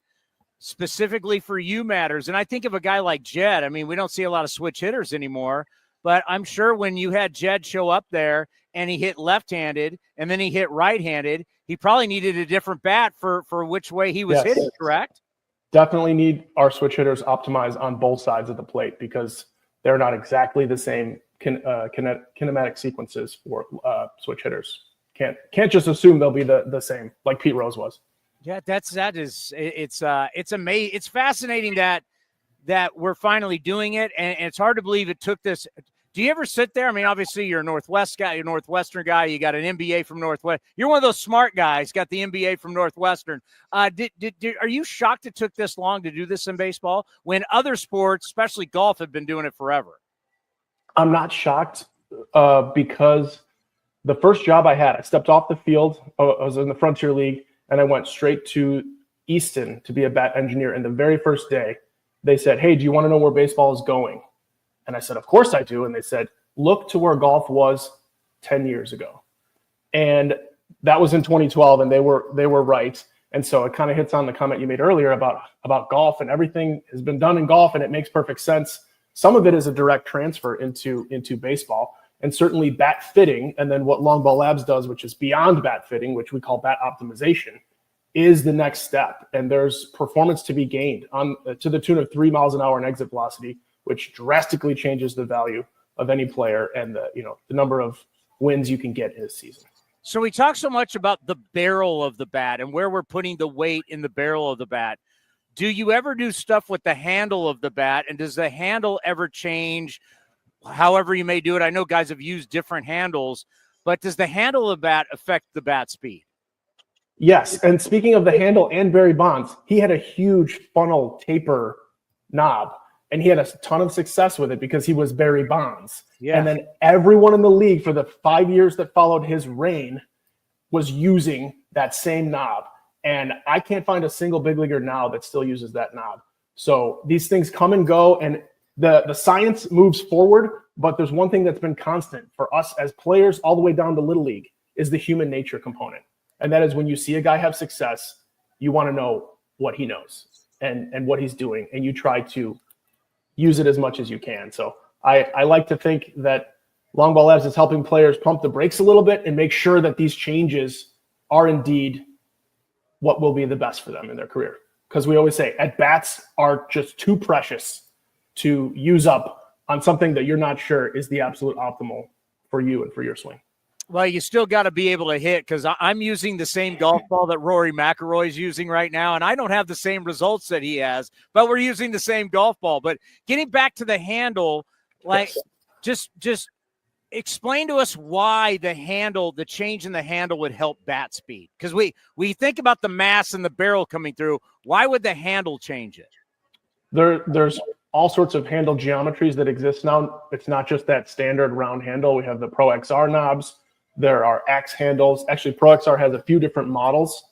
specifically for you matters. And I think of a guy like Jed. I mean, we don't see a lot of switch hitters anymore, but I'm sure when you had Jed show up there and he hit left-handed and then he hit right-handed, he probably needed a different bat for which way he was hitting, correct? Definitely need our switch hitters optimized on both sides of the plate because they're not exactly the same kinematic sequences for switch hitters. Can't just assume they'll be the same like Pete Rose was. Yeah, it's amazing. It's fascinating that we're finally doing it, and it's hard to believe it took this. Do you ever sit there? I mean, obviously you're a Northwest guy, you're a Northwestern guy. You got an MBA from Northwest. You're one of those smart guys. Got the MBA from Northwestern. Are you shocked it took this long to do this in baseball when other sports, especially golf, have been doing it forever? I'm not shocked because the first job I had, I stepped off the field. I was in the Frontier League, and I went straight to Easton to be a bat engineer. And the very first day, they said, "Hey, do you want to know where baseball is going?" And I said, of course I do. And they said, look to where golf was 10 years ago. And that was in 2012, and they were right. And so it kind of hits on the comment you made earlier about golf, and everything has been done in golf, and it makes perfect sense. Some of it is a direct transfer into baseball, and certainly bat fitting, and then what LongBall Labs does, which is beyond bat fitting, which we call bat optimization, is the next step. And there's performance to be gained to the tune of 3 miles an hour in exit velocity, which drastically changes the value of any player and the number of wins you can get in a season. So we talk so much about the barrel of the bat and where we're putting the weight in the barrel of the bat. Do you ever do stuff with the handle of the bat, and does the handle ever change however you may do it? I know guys have used different handles, but does the handle of the bat affect the bat speed? Yes, and speaking of the handle and Barry Bonds, he had a huge funnel taper knob, and he had a ton of success with it because he was Barry Bonds. Yeah. And then everyone in the league for the 5 years that followed his reign was using that same knob. And I can't find a single big leaguer now that still uses that knob. So these things come and go, and the science moves forward, but there's one thing that's been constant for us as players all the way down to Little League is the human nature component. And that is when you see a guy have success, you want to know what he knows and what he's doing, and you try to use it as much as you can. So I like to think that LongBall Labs is helping players pump the brakes a little bit and make sure that these changes are indeed what will be the best for them in their career. Because we always say at-bats are just too precious to use up on something that you're not sure is the absolute optimal for you and for your swing. Well, you still got to be able to hit, because I'm using the same golf ball that Rory McIlroy is using right now, and I don't have the same results that he has, but we're using the same golf ball. But getting back to the handle, like just explain to us why the change in the handle would help bat speed. Because we think about the mass and the barrel coming through. Why would the handle change it? There's all sorts of handle geometries that exist now. It's not just that standard round handle. We have the Pro XR knobs. There are X handles. Actually, Pro XR has a few different models,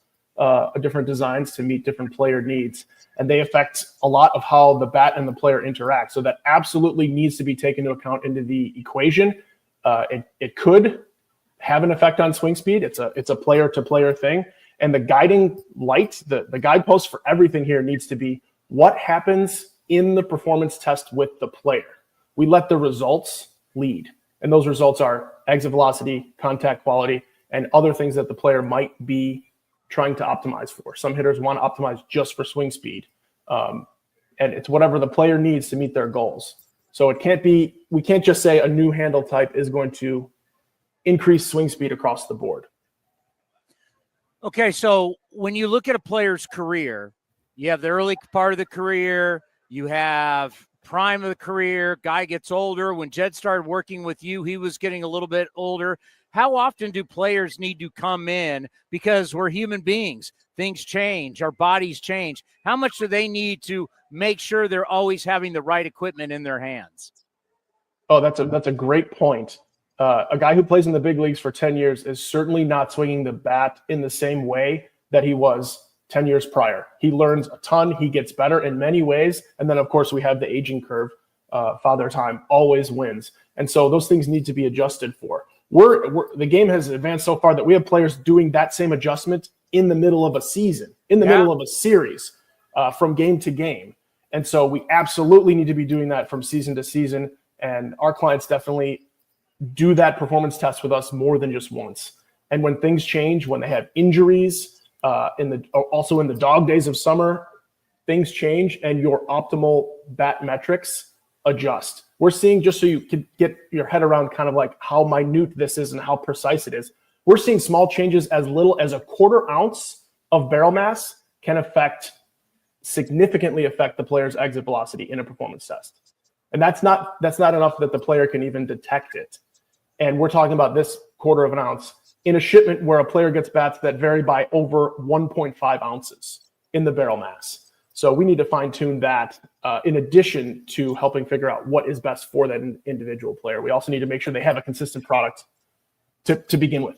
different designs to meet different player needs. And they affect a lot of how the bat and the player interact. So that absolutely needs to be taken into account into the equation. It could have an effect on swing speed. It's a player-to-player thing. And the guiding light, the guidepost for everything here needs to be what happens in the performance test with the player. We let the results lead. And those results are exit velocity, contact quality, and other things that the player might be trying to optimize for. Some hitters want to optimize just for swing speed. And it's whatever the player needs to meet their goals. So we can't just say a new handle type is going to increase swing speed across the board. Okay, so when you look at a player's career, you have the early part of the career, you have prime of the career, guy gets older. When Jed started working with you, he was getting a little bit older. How often do players need to come in? Because we're human beings. Things change. Our bodies change. How much do they need to make sure they're always having the right equipment in their hands? Oh, that's a great point. A guy who plays in the big leagues for 10 years is certainly not swinging the bat in the same way that he was 10 years prior. He learns a ton. He gets better in many ways. And then, of course, we have the aging curve. Father Time always wins. And so those things need to be adjusted for. The game has advanced so far that we have players doing that same adjustment in the middle of a season, in the middle of a series, from game to game. And so we absolutely need to be doing that from season to season. And our clients definitely do that performance test with us more than just once. And when things change, when they have injuries, also in the dog days of summer, things change and your optimal bat metrics adjust. We're seeing, just so you can get your head around kind of like how minute this is and how precise it is, we're seeing small changes as little as a quarter ounce of barrel mass can significantly affect the player's exit velocity in a performance test. And that's not enough that the player can even detect it. And we're talking about this quarter of an ounce in a shipment where a player gets bats that vary by over 1.5 ounces in the barrel mass. So we need to fine tune that in addition to helping figure out what is best for that individual player. We also need to make sure they have a consistent product to begin with.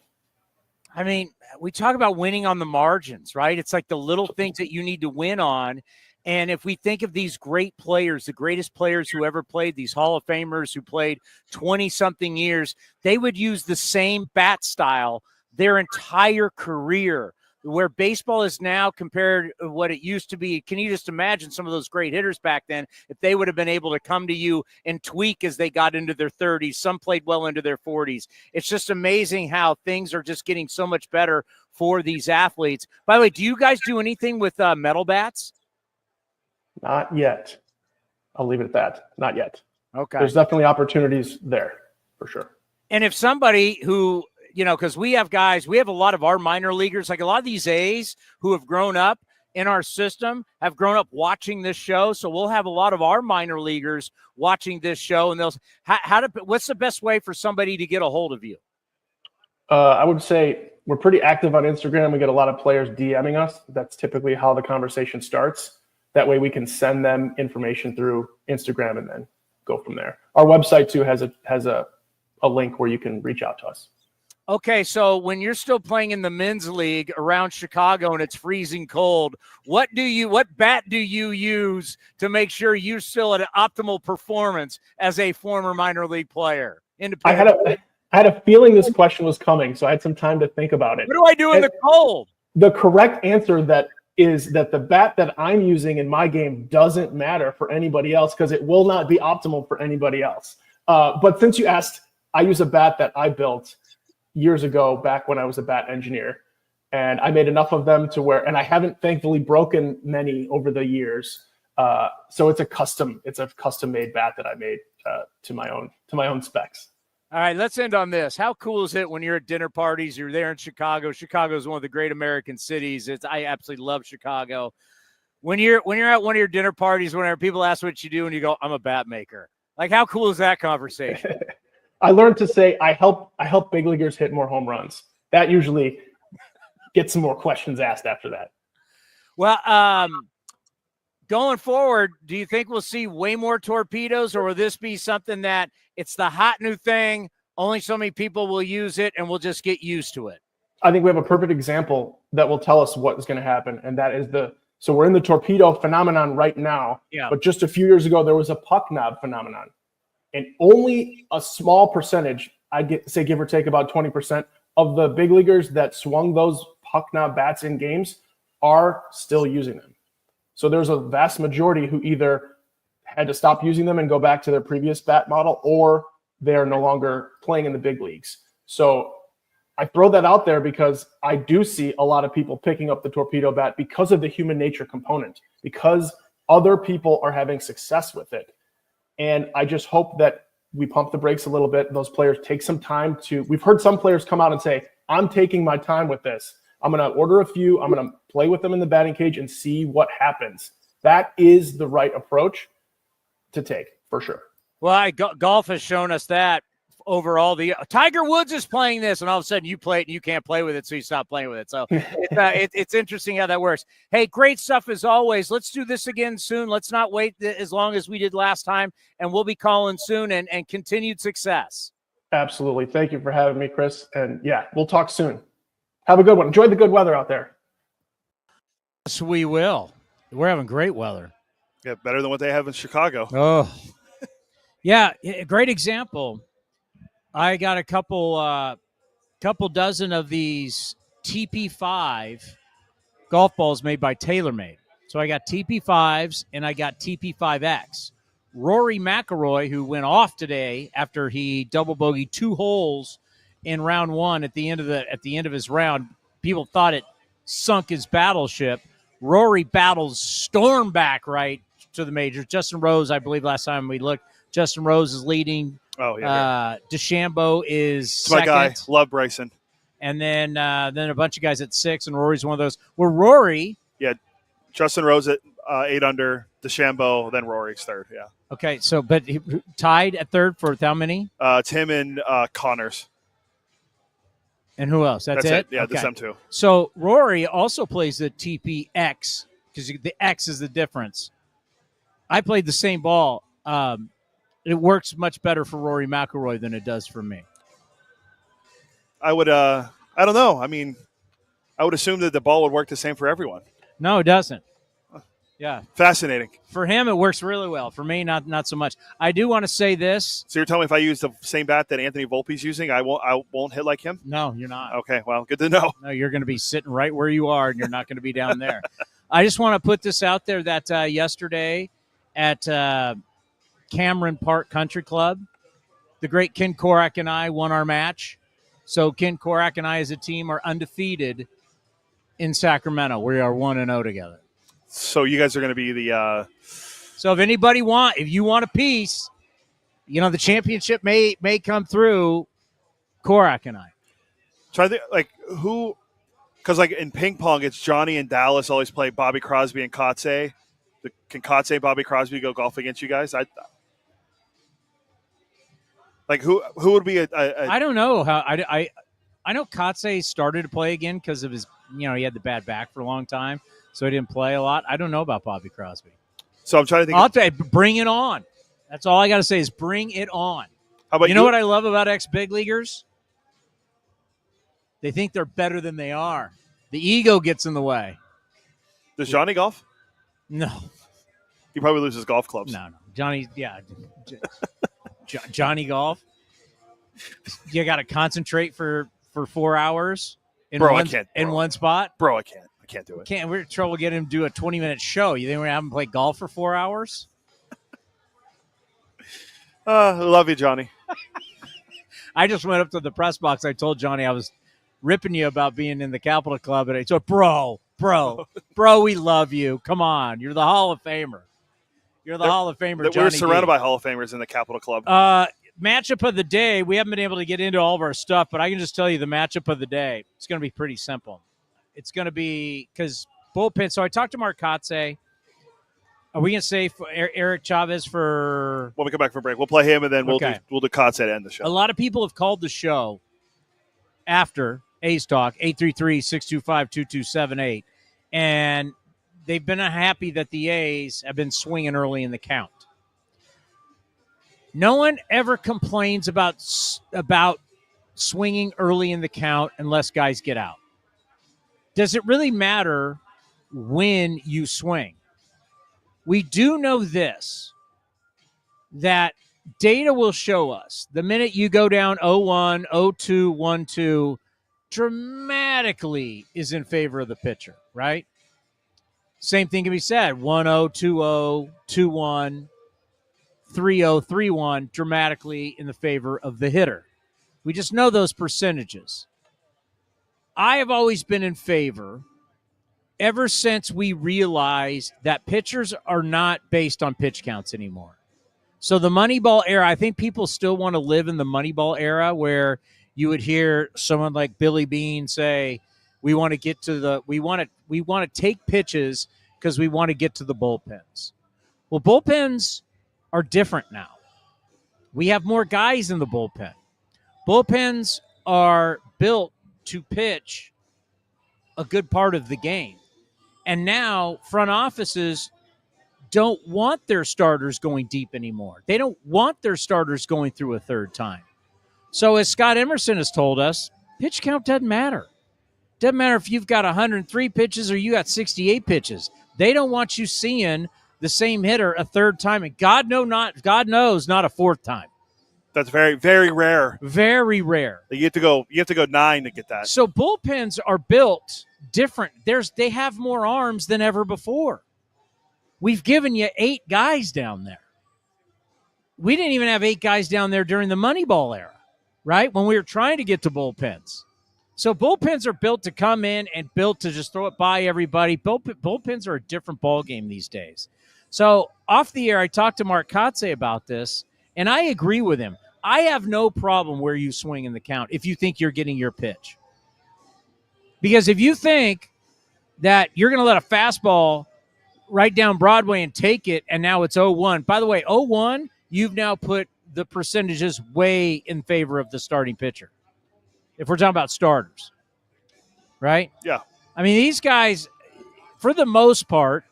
I mean, we talk about winning on the margins, right? It's like the little things that you need to win on. And if we think of these great players, the greatest players who ever played, these Hall of Famers who played 20-something years, they would use the same bat style their entire career. Where baseball is now compared to what it used to be. Can you just imagine some of those great hitters back then, if they would have been able to come to you and tweak as they got into their 30s? Some played well into their 40s. It's just amazing how things are just getting so much better for these athletes. By the way, do you guys do anything with metal bats? Not yet. I'll leave it at that. Not yet. Okay. There's definitely opportunities there for sure. And if somebody who, because we have guys, we have a lot of our minor leaguers, like a lot of these A's who have grown up in our system, have grown up watching this show. So we'll have a lot of our minor leaguers watching this show, and they'll, what's the best way for somebody to get a hold of you? I would say we're pretty active on Instagram. We get a lot of players DMing us. That's typically how the conversation starts. That way we can send them information through Instagram and then go from there. Our website too has a link where you can reach out to us. Okay, so when you're still playing in the men's league around Chicago and it's freezing cold, what bat do you use to make sure you're still at an optimal performance as a former minor league player? I had a feeling this question was coming, so I had some time to think about it. What do I do in the cold? The correct answer is that the bat that I'm using in my game doesn't matter for anybody else because it will not be optimal for anybody else. But since you asked, I use a bat that I built years ago, back when I was a bat engineer, and I made enough of them to where, and I haven't thankfully broken many over the years. So it's a custom made bat that I made to my own specs. All right, let's end on this. How cool is it when you're at dinner parties, you're there in Chicago? Chicago is one of the great American cities. I absolutely love Chicago. When you're at one of your dinner parties, whenever people ask what you do and you go, I'm a bat maker. Like, how cool is that conversation? I learned to say I help big leaguers hit more home runs. That usually gets some more questions asked after that. Well, going forward, do you think we'll see way more torpedoes, or will this be something that it's the hot new thing, only so many people will use it, and we'll just get used to it? I think we have a perfect example that will tell us what is going to happen, and that is so we're in the torpedo phenomenon right now, but just a few years ago, there was a puck knob phenomenon. And only a small percentage, say give or take about 20% of the big leaguers that swung those puck knob bats in games are still using them. So there's a vast majority who either had to stop using them and go back to their previous bat model, or they're no longer playing in the big leagues. So I throw that out there because I do see a lot of people picking up the torpedo bat because of the human nature component, because other people are having success with it. And I just hope that we pump the brakes a little bit. Those players take some time we've heard some players come out and say, I'm taking my time with this. I'm going to order a few. I'm going to play with them in the batting cage and see what happens. That is the right approach to take, for sure. Well, golf has shown us that overall. The Tiger Woods is playing this, and all of a sudden you play it and you can't play with it, so you stop playing with it. So it's interesting how that works. Hey, great stuff as always. Let's do this again soon. Let's not wait as long as we did last time, and we'll be calling soon, and continued success. Absolutely. Thank you for having me, Chris. And yeah, we'll talk soon. Have a good one. Enjoy the good weather out there. Yes, we will. We're having great weather. Yeah, better than what they have in Chicago. Oh, yeah, a great example. I got a couple dozen of these TP5 golf balls made by TaylorMade. So I got TP5s and I got TP5X. Rory McIlroy, who went off today after he double bogeyed 2 holes in round 1 at the end of his round, people thought it sunk his battleship. Rory battles storm back right to the majors. Justin Rose, I believe last time we looked, Justin Rose is leading. Oh, yeah. DeChambeau is second. My guy. Love Bryson. And then a bunch of guys at 6, and Rory's one of those. Well, Rory. Yeah, Justin Rose at 8 under, DeChambeau, then Rory's third, yeah. Okay, so but he tied at third for how many? It's him and Connors. And who else? That's it? Yeah, okay. that's them two. So Rory also plays the TPX because the X is the difference. I played the same ball. It works much better for Rory McIlroy than it does for me. I don't know. I mean, I would assume that the ball would work the same for everyone. No, it doesn't. Yeah. Fascinating. For him, it works really well. For me, not so much. I do want to say this. So you're telling me if I use the same bat that Anthony Volpe's using, I won't hit like him? No, you're not. Okay, well, good to know. No, you're going to be sitting right where you are, and you're not going to be down there. I just want to put this out there that yesterday at Cameron Park Country Club, the great Ken Korak and I won our match. So Ken Korak and I as a team are undefeated in Sacramento. We are 1-0 together. So you guys are going to be the So if you want a piece, the championship may come through Korak and I. So I think, who – because, in ping pong, it's Johnny and Dallas always play Bobby Crosby and Kotsay. Can Kotsay and Bobby Crosby go golf against you guys? Who would be I don't know how I know Kotsay started to play again because of his he had the bad back for a long time, so he didn't play a lot. I don't know about Bobby Crosby. So I'm trying to think. I'll tell you, bring it on. That's all I got to say is bring it on. How about you know what I love about ex-big leaguers? They think they're better than they are. The ego gets in the way. Does Johnny golf? No. He probably loses golf clubs. No. Johnny, yeah. Johnny golf. You got to concentrate for 4 hours in one spot. Bro, I can't do it. We're in trouble getting him to do a 20-minute show. You think we're going to have him play golf for 4 hours? Love you, Johnny. I just went up to the press box. I told Johnny I was ripping you about being in the Capitol Club. And I said, bro, we love you. Come on. You're the Hall of Famer. You're the Hall of Famer, Johnny. We're surrounded by Hall of Famers in the Capitol Club. Matchup of the day. We haven't been able to get into all of our stuff, but I can just tell you the matchup of the day. It's going to be pretty simple. It's going to be because bullpen. So I talked to Mark Kotsay. Are we going to say for Eric Chavez for when we come back from break? We'll play him, and then we'll do Kotsay to end the show. A lot of people have called the show after A's Talk, 833-625-2278, and they've been happy that the A's have been swinging early in the count. No one ever complains about swinging early in the count unless guys get out. Does it really matter when you swing? We do know this, that data will show us the minute you go down 0-1, 0-2, 1-2, dramatically is in favor of the pitcher, right? Same thing can be said, 1-0, 2-0, 2-1, 3-0, 3-1, dramatically in the favor of the hitter. We just know those percentages. I have always been in favor ever since we realized that pitchers are not based on pitch counts anymore. So the Moneyball era, I think people still want to live in the Moneyball era where you would hear someone like Billy Beane say, we want to take pitches because we want to get to the bullpens. Well, bullpens are different now. We have more guys in the bullpen. Bullpens are built to pitch a good part of the game. And now front offices don't want their starters going deep anymore. They don't want their starters going through a third time. So as Scott Emerson has told us, pitch count doesn't matter. Doesn't matter if you've got 103 pitches or you got 68 pitches. They don't want you seeing the same hitter a third time, and God knows not a fourth time. That's very, very rare. Very rare. You have to go 9 to get that. So bullpens are built different. They have more arms than ever before. We've given you 8 guys down there. We didn't even have 8 guys down there during the Moneyball era, right? When we were trying to get to bullpens. So bullpens are built to come in and built to just throw it by everybody. Bullpens are a different ballgame these days. So off the air, I talked to Mark Kotsay about this, and I agree with him. I have no problem where you swing in the count if you think you're getting your pitch. Because if you think that you're going to let a fastball right down Broadway and take it, and now it's 0-1. By the way, 0-1, you've now put the percentages way in favor of the starting pitcher. If we're talking about starters, right? Yeah. I mean, these guys, for the most part,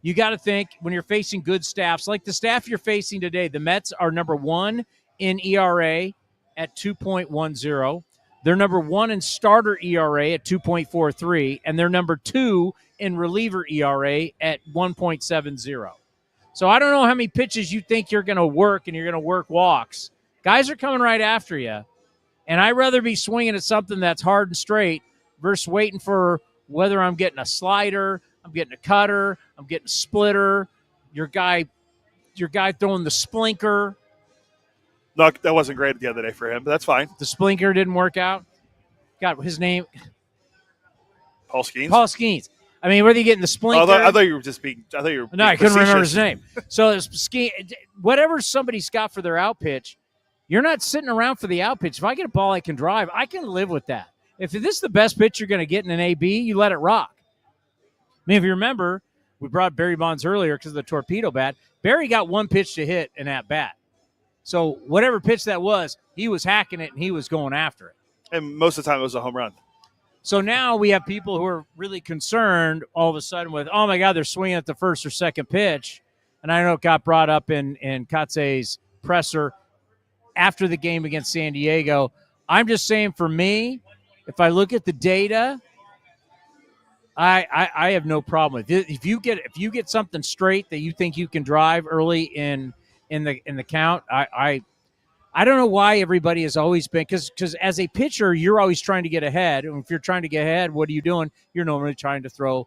you got to think when you're facing good staffs, like the staff you're facing today, the Mets are number 1 in ERA at 2.10. They're number 1 in starter ERA at 2.43, and they're number 2 in reliever ERA at 1.70. So I don't know how many pitches you think you're going to work, and you're going to work walks. Guys are coming right after you, and I'd rather be swinging at something that's hard and straight versus waiting for whether I'm getting a slider, I'm getting a cutter, I'm getting a splitter, your guy throwing the splinker. No, that wasn't great the other day for him, but that's fine. The splinker didn't work out. Got his name. Paul Skeens? Paul Skeens. I mean, whether you getting the splinker. I thought you were just being. I thought you were. No, I couldn't remember his name. So whatever somebody's got for their out pitch, you're not sitting around for the out pitch. If I get a ball I can drive, I can live with that. If this is the best pitch you're going to get in an AB, you let it rock. I mean, if you remember, we brought Barry Bonds earlier because of the torpedo bat. Barry got one pitch to hit in that bat. So whatever pitch that was, he was hacking it and he was going after it. And most of the time it was a home run. So now we have people who are really concerned all of a sudden with, oh, my God, they're swinging at the first or second pitch. And I know it got brought up in Kotsay's presser after the game against San Diego. I'm just saying, for me, if I look at the data, I have no problem with it. If you get something straight that you think you can drive early in the count, I don't know why everybody has always been, because as a pitcher, you're always trying to get ahead. And if you're trying to get ahead, what are you doing? You're normally trying to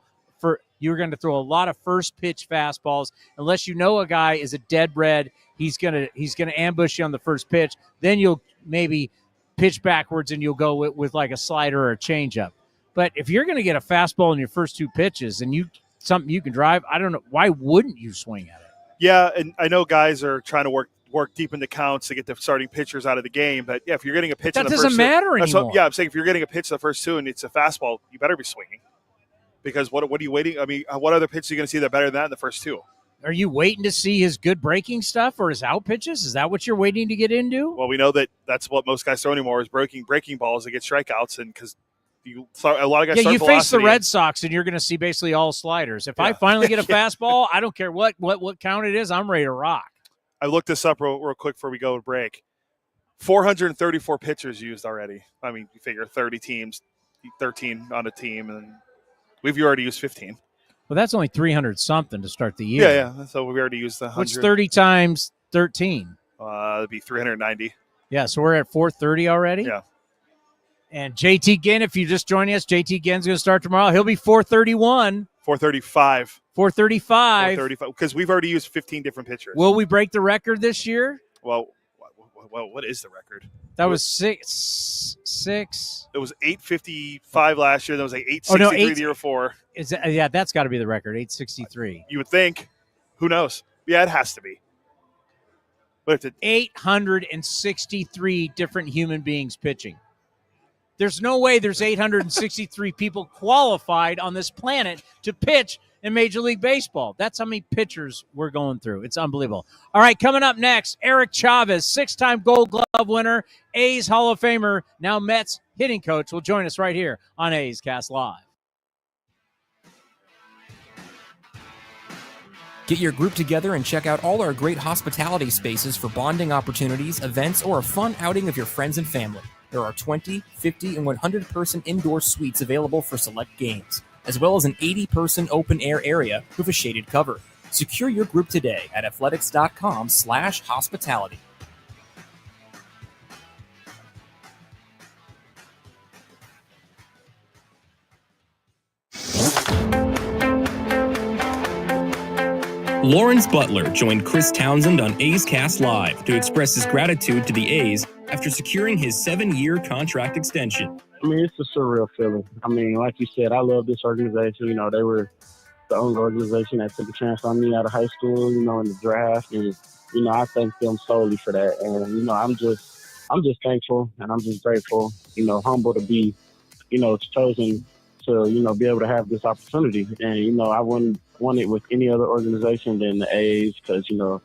you're going to throw a lot of first pitch fastballs, unless you know a guy is a dead red. He's gonna ambush you on the first pitch. Then you'll maybe pitch backwards and you'll go with like a slider or a changeup. But if you're going to get a fastball in your first two pitches and something you can drive, I don't know, why wouldn't you swing at it? Yeah, and I know guys are trying to work deep into counts to get the starting pitchers out of the game. But, yeah, if you're getting a pitch in the first two. That doesn't matter anymore. I'm saying if you're getting a pitch in the first two and it's a fastball, you better be swinging. Because what are you waiting? I mean, what other pitches are you going to see that are better than that in the first two? Are you waiting to see his good breaking stuff or his out pitches? Is that what you're waiting to get into? Well, we know that's what most guys throw anymore is breaking balls to get strikeouts. And because a lot of guys start you velocity. face the Red Sox and you're going to see basically all sliders. If I finally get a fastball, I don't care what count it is, I'm ready to rock. I looked this up real quick before we go to break. 434 pitchers used already. I mean, you figure 30 teams, 13 on a team, and we've already used 15. Well, that's only 300-something to start the year. Yeah. So we already used the 100. What's 30 times 13? It'd be 390. Yeah, so we're at 430 already? Yeah. And JT Ginn, if you're just joining us, JT Ginn's going to start tomorrow. He'll be 431. 435. 435. 435, because we've already used 15 different pitchers. Will we break the record this year? Well, what is the record? That was six. It was 855 last year. That was like 863 the year before. That's got to be the record, 863. You would think. Who knows? Yeah, it has to be. But 863 different human beings pitching. There's no way there's 863 people qualified on this planet to pitch in Major League Baseball. That's how many pitchers we're going through. It's unbelievable. All right, coming up next, Eric Chavez, 6-time Gold Glove winner, A's Hall of Famer, now Mets hitting coach, will join us right here on A's Cast Live. Get your group together and check out all our great hospitality spaces for bonding opportunities, events, or a fun outing of your friends and family. There are 20, 50, and 100-person indoor suites available for select games, as well as an 80-person open-air area with a shaded cover. Secure your group today at athletics.com/hospitality. Lawrence Butler joined Chris Townsend on A's Cast Live to express his gratitude to the A's after securing his 7-year contract extension. I mean, it's a surreal feeling. I mean, like you said, I love this organization. You know, they were the only organization that took a chance on me out of high school, you know, in the draft. And, you know, I thank them solely for that. And, you know, I'm just thankful and I'm just grateful, you know, humble to be, you know, chosen to, you know, be able to have this opportunity. And, you know, I wouldn't want it with any other organization than the A's because, you know,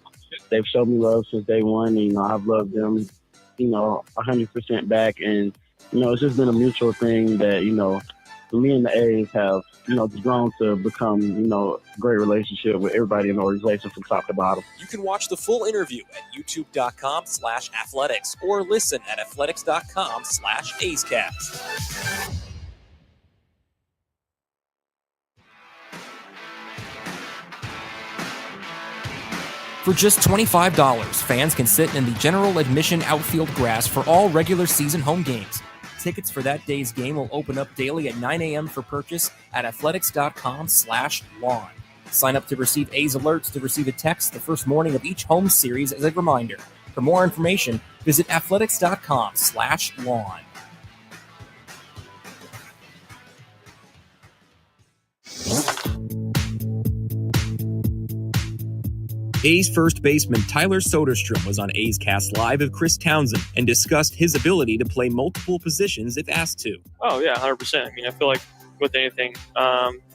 they've showed me love since day one. And, you know, I've loved them, you know, 100% back. And, you know, it's just been a mutual thing that, you know, me and the A's have, just grown to become, a great relationship with everybody in the organization from top to bottom. You can watch the full interview at youtube.com/athletics or listen at athletics.com/A'sCast. For just $25, fans can sit in the general admission outfield grass for all regular season home games. Tickets for that day's game will open up daily at 9 a.m. for purchase at athletics.com/lawn. Sign up to receive A's alerts to receive a text the first morning of each home series as a reminder. For more information, visit athletics.com/lawn. A's first baseman Tyler Soderstrom was on A's Cast Live with Chris Townsend and discussed his ability to play multiple positions if asked to. Oh, yeah, 100%. I mean, I feel like with anything,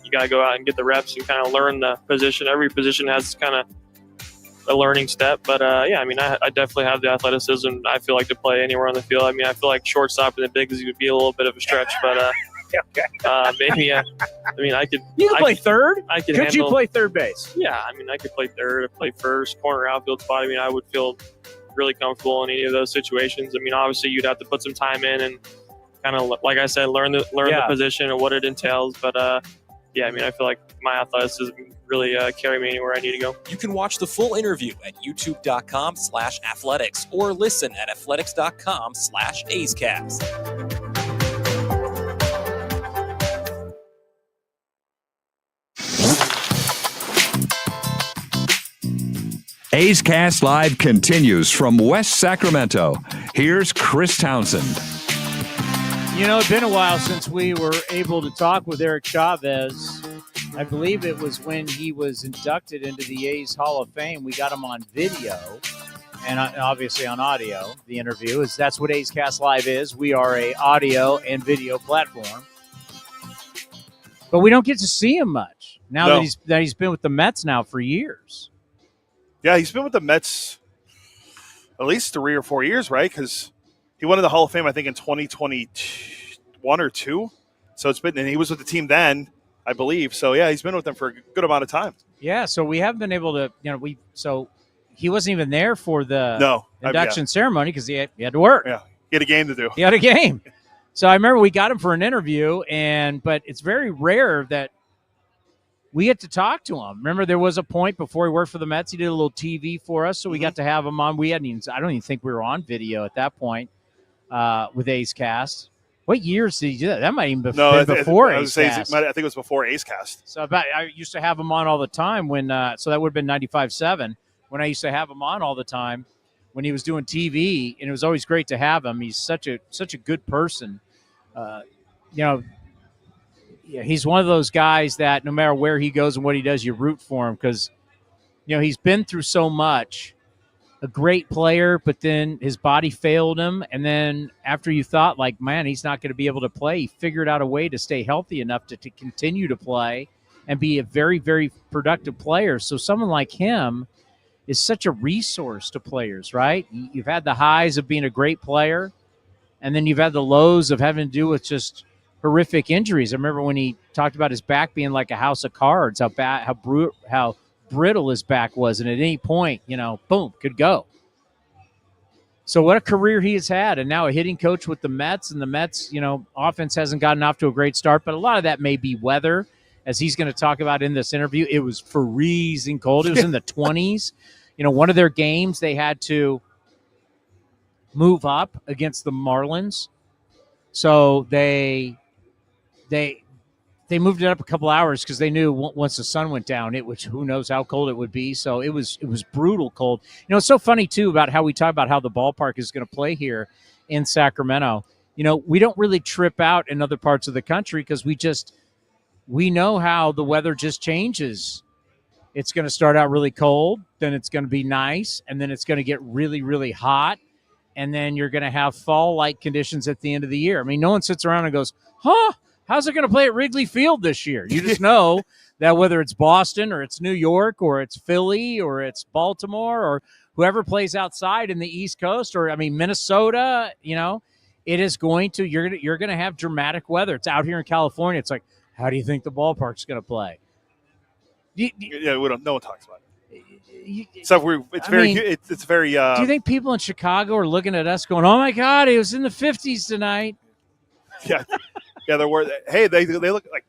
you got to go out and get the reps and kind of learn the position. Every position has kind of a learning step. But, yeah, I mean, I definitely have the athleticism, I feel like, to play anywhere on the field. I mean, I feel like shortstop in the bigs would be a little bit of a stretch, but maybe, I mean, I could. You can play third? Could handle, you play third base? Yeah, I mean, I could play third, play first, corner, outfield spot. I mean, I would feel really comfortable in any of those situations. I mean, obviously, you'd have to put some time in and kind of, like I said, learn the position and what it entails. But, yeah, I mean, I feel like my athleticism really carry me anywhere I need to go. You can watch the full interview at youtube.com/athletics or listen at athletics.com/A'sCast. A's Cast Live continues from West Sacramento. Here's Chris Townsend. You know, it's been a while since we were able to talk with Eric Chavez. I believe it was when he was inducted into the A's Hall of Fame. We got him on video and obviously on audio. The interview is that's what A's Cast Live is. We are a audio and video platform, but we don't get to see him much now that he's been with the Mets now for years. Yeah, he's been with the Mets at least 3 or 4 years, right? Because he won in the Hall of Fame, I think, in 2021 or 2. So it's been, and he was with the team then, I believe. So yeah, he's been with them for a good amount of time. Yeah, so we haven't been able to, so he wasn't even there for the induction ceremony because he had to work. Yeah, he had a game to do. He had a game. So I remember we got him for an interview, but it's very rare that we get to talk to him. Remember, there was a point before he worked for the Mets. He did a little TV for us, so we got to have him on. I don't even think we were on video at that point with A's Cast. What years did he do that? That might even be before A's Cast. I think it was before A's Cast. So I used to have him on all the time when. So that would have been 95-7 when I used to have him on all the time when he was doing TV, and it was always great to have him. He's such a good person. Yeah, he's one of those guys that no matter where he goes and what he does, you root for him because, he's been through so much. A great player, but then his body failed him. And then after you thought, like, man, he's not going to be able to play, he figured out a way to stay healthy enough to continue to play and be a very, very productive player. So someone like him is such a resource to players, right? You've had the highs of being a great player, and then you've had the lows of having to do with just horrific injuries. I remember when he talked about his back being like a house of cards, how brittle his back was, and at any point, boom, could go. So what a career he has had, and now a hitting coach with the Mets, and the Mets, offense hasn't gotten off to a great start, but a lot of that may be weather, as he's going to talk about in this interview. It was freezing cold. It was in the 20s. One of their games they had to move up against the Marlins, so they moved it up a couple hours because they knew once the sun went down, who knows how cold it would be. So it was brutal cold. It's so funny too about how we talk about how the ballpark is going to play here in Sacramento. We don't really trip out in other parts of the country because we know how the weather just changes. It's going to start out really cold, then it's going to be nice, and then it's going to get really, really hot, and then you're going to have fall-like conditions at the end of the year. I mean, no one sits around and goes, how's it going to play at Wrigley Field this year? You just know that whether it's Boston or it's New York or it's Philly or it's Baltimore or whoever plays outside in the East Coast or, Minnesota, it is going to you're going to have dramatic weather. It's out here in California. It's like, how do you think the ballpark's going to play? Yeah, we don't. No one talks about it. So it's very. Do you think people in Chicago are looking at us going, "Oh my God, it was in the 50s tonight"? Yeah, there were. Hey, they look like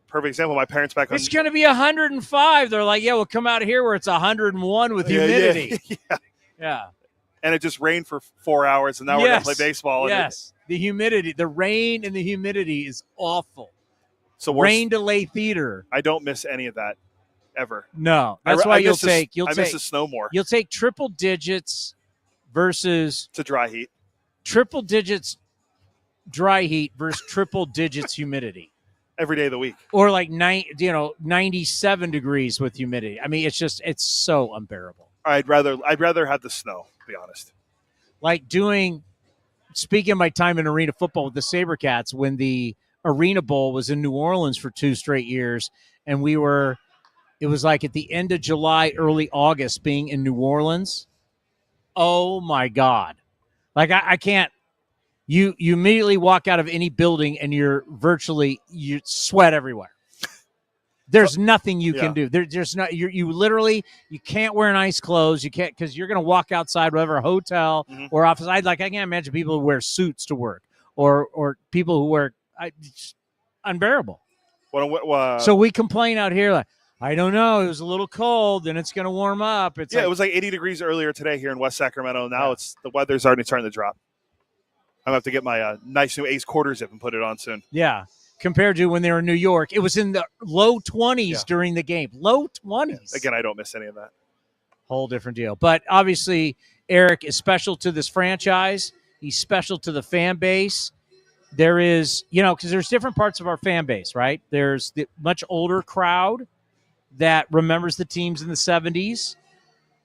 perfect example. My parents back home. It's going to be 105. They're like, "Yeah, we'll come out here where it's 101 with humidity." Yeah. And it just rained for 4 hours, and now we're going to play baseball. Yes, the humidity, the rain and the humidity is awful. So rain delay theater. I don't miss any of that ever. No, that's why you'll take. I miss the snow more. You'll take triple digits versus to dry heat. Triple digits dry heat versus triple digits humidity every day of the week, or like 97 degrees with humidity. I mean, it's so unbearable. I'd rather have the snow, to be honest. Like speaking of my time in arena football with the SaberCats, when the Arena Bowl was in New Orleans for 2 straight years, and it was like at the end of July, early August, being in New Orleans. Oh my God. Like I can't, you immediately walk out of any building and you sweat everywhere. There's nothing you can do. There's not. You literally can't wear nice clothes. You can't, because you're going to walk outside whatever hotel or office. I can't imagine people who wear suits to work or people who wear unbearable. So we complain out here like, I don't know. It was a little cold, and it's going to warm up. It was like 80 degrees earlier today here in West Sacramento. Now the weather's already starting to drop. I'm going to have to get my nice new Ace quarter zip and put it on soon. Yeah. Compared to when they were in New York, it was in the low 20s during the game. Low 20s. Again, I don't miss any of that. Whole different deal. But obviously, Eric is special to this franchise. He's special to the fan base. There is, because there's different parts of our fan base, right? There's the much older crowd that remembers the teams in the 70s.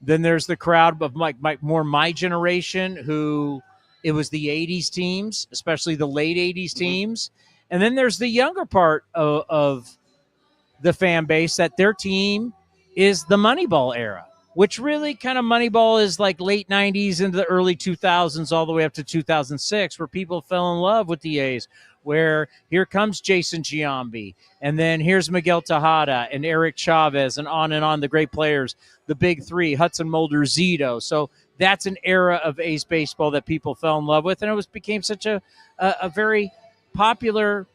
Then there's the crowd of my generation who it was the 80s teams, especially the late 80s teams. And then there's the younger part of the fan base that their team is the Moneyball era, which really kind of Moneyball is like late 90s into the early 2000s all the way up to 2006, where people fell in love with the A's, where here comes Jason Giambi, and then here's Miguel Tejada and Eric Chavez and on, the great players, the big three, Hudson Mulder, Zito. So that's an era of A's baseball that people fell in love with, and it became such a very popular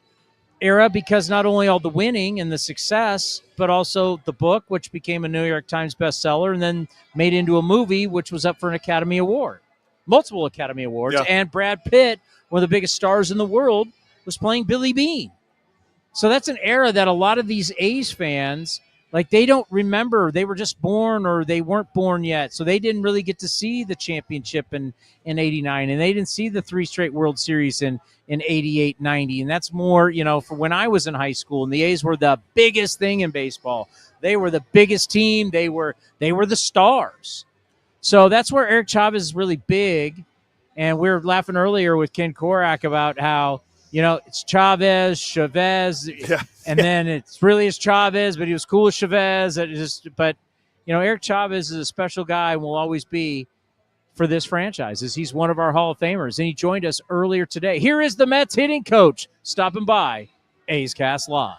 era because not only all the winning and the success, but also the book, which became a New York Times bestseller and then made into a movie, which was up for an Academy Award, multiple Academy Awards. Yeah. And Brad Pitt, one of the biggest stars in the world, was playing Billy Beane. So that's an era that a lot of these A's fans, they don't remember. They were just born or they weren't born yet. So they didn't really get to see the championship in 89. And they didn't see the 3 straight World Series in 88, 90. And that's more, for when I was in high school and the A's were the biggest thing in baseball. They were the biggest team. They were the stars. So that's where Eric Chavez is really big. And we were laughing earlier with Ken Korak about how, it's Chavez, and then it's really is Chavez, but he was cool with Chavez. But Eric Chavez is a special guy and will always be for this franchise, as he's one of our Hall of Famers. And he joined us earlier today. Here is the Mets hitting coach stopping by A's Cast Live.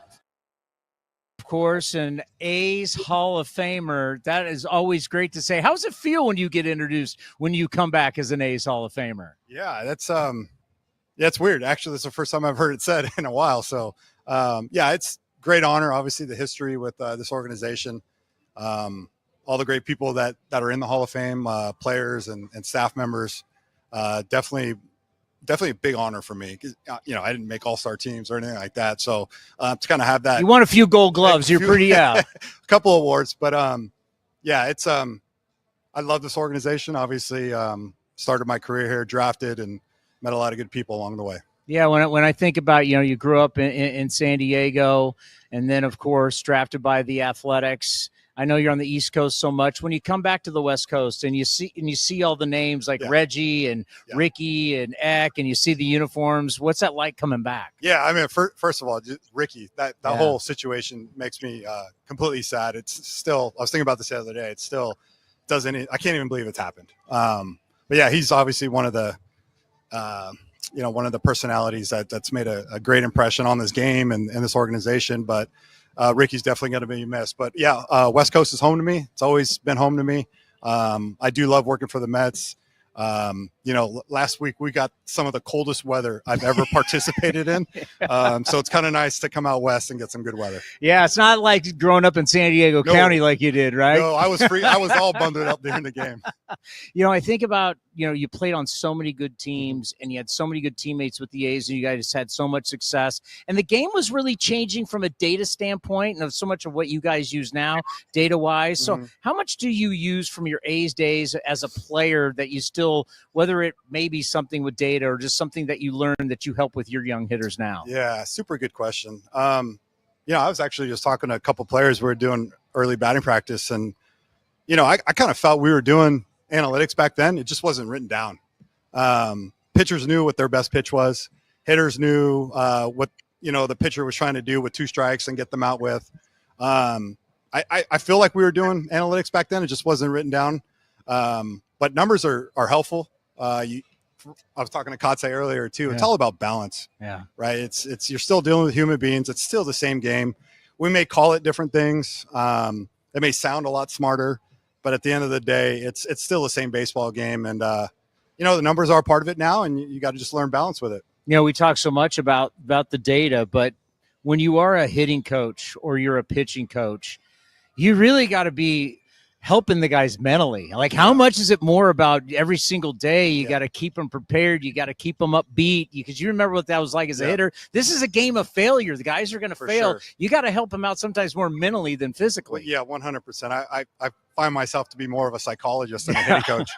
Of course, an A's Hall of Famer. That is always great to say. How does it feel when you get introduced, when you come back as an A's Hall of Famer? Yeah, that's it's weird. Actually, it's the first time I've heard it said in a while. So, it's great honor. Obviously, the history with this organization, all the great people that are in the Hall of Fame, players and staff members. Definitely a big honor for me. I didn't make all-star teams or anything like that. So to kind of have that, you won a few Gold Gloves. You're pretty out. A couple awards, but it's I love this organization. Obviously, started my career here, drafted, and met a lot of good people along the way. Yeah, when I think about, you grew up in San Diego and then, of course, drafted by the Athletics. I know you're on the East Coast so much. When you come back to the West Coast and you see all the names like Reggie and Ricky and Eck, and you see the uniforms, what's that like coming back? Yeah, I mean, first of all, just Ricky, that whole situation makes me completely sad. It's still, I was thinking about this the other day. It still doesn't, I can't even believe it's happened. But yeah, he's obviously one of the one of the personalities that's made a great impression on this game and this organization. But Ricky's definitely going to be missed. But yeah, West Coast is home to me. It's always been home to me. I do love working for the Mets. Last week we got some of the coldest weather I've ever participated in. So it's kind of nice to come out west and get some good weather. Yeah, it's not like growing up in San Diego County like you did, right? No, I was free. I was all bundled up during the game. I think about, you played on so many good teams and you had so many good teammates with the A's and you guys had so much success. And the game was really changing from a data standpoint and of so much of what you guys use now, data-wise. So how much do you use from your A's days as a player that you still, whether it may be something with data or just something that you learned that you help with your young hitters now? Yeah, super good question. I was actually just talking to a couple players. We were doing early batting practice and, I kind of felt we were doing analytics back then. It just wasn't written down. Pitchers knew what their best pitch was. Hitters knew what, the pitcher was trying to do with 2 strikes and get them out with. I feel like we were doing analytics back then. It just wasn't written down. But numbers are helpful. I was talking to Kotsay earlier too. It's all about balance. Yeah. Right. It's you're still dealing with human beings. It's still the same game. We may call it different things. It may sound a lot smarter, but at the end of the day, it's still the same baseball game. And the numbers are part of it now, and you got to just learn balance with it. We talk so much about the data, but when you are a hitting coach or you're a pitching coach, you really got to be helping the guys mentally. Like, how much is it more about every single day? You got to keep them prepared. You got to keep them upbeat because you remember what that was like as a hitter. This is a game of failure. The guys are going to fail. Sure. You got to help them out sometimes more mentally than physically. Well, yeah, 100%. I find myself to be more of a psychologist than a hitting coach.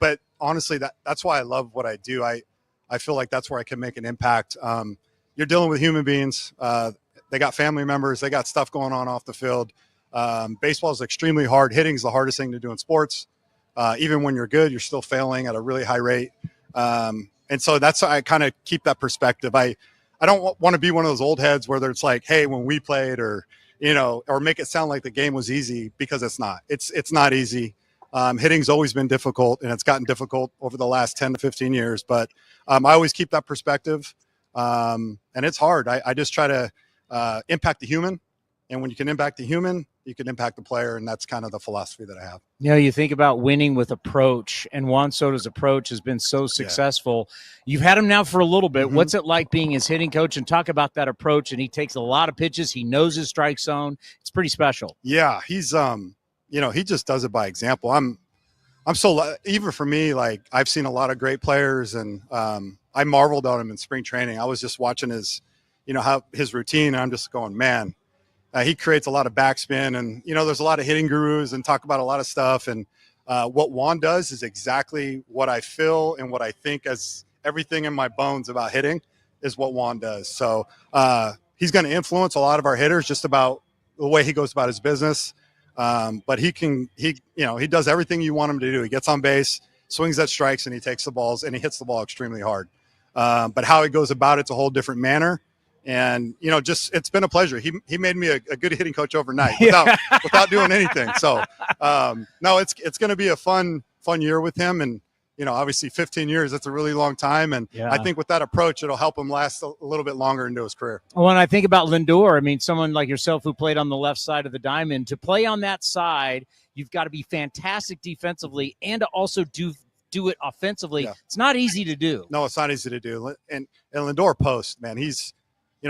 But honestly, that's why I love what I do. I feel like that's where I can make an impact. You're dealing with human beings. They got family members. They got stuff going on off the field. Baseball is extremely hard. Hitting is the hardest thing to do in sports. Even when you're good, you're still failing at a really high rate. And so that's how I kind of keep that perspective. I don't want to be one of those old heads where it's like, hey, when we played or make it sound like the game was easy, because it's not. It's not easy. Hitting's always been difficult, and it's gotten difficult over the last 10 to 15 years. But I always keep that perspective. And it's hard. I just try to impact the human. And when you can impact the human, you can impact the player, and that's kind of the philosophy that I have. You think about winning with approach, and Juan Soto's approach has been so successful. You've had him now for a little bit. What's it like being his hitting coach? And talk about that approach. And he takes a lot of pitches. He knows his strike zone. It's pretty special. Yeah, he's he just does it by example. I'm so, even for me, like, I've seen a lot of great players, and I marveled on him in spring training. I was just watching his routine, and I'm just going, man. He creates a lot of backspin, and, there's a lot of hitting gurus and talk about a lot of stuff. And what Juan does is exactly what I feel and what I think, as everything in my bones about hitting is what Juan does. So he's going to influence a lot of our hitters just about the way he goes about his business. But he does everything you want him to do. He gets on base, swings at strikes, and he takes the balls, and he hits the ball extremely hard. But how he goes about it's a whole different manner. And, it's been a pleasure. He made me a good hitting coach overnight without doing anything. So, no, it's going to be a fun year with him. And, obviously 15 years, that's a really long time. And I think with that approach, it'll help him last a little bit longer into his career. When I think about Lindor, someone like yourself who played on the left side of the diamond, to play on that side, you've got to be fantastic defensively and to also do it offensively. It's not easy to do. No, it's not easy to do. And Lindor post, man, he's,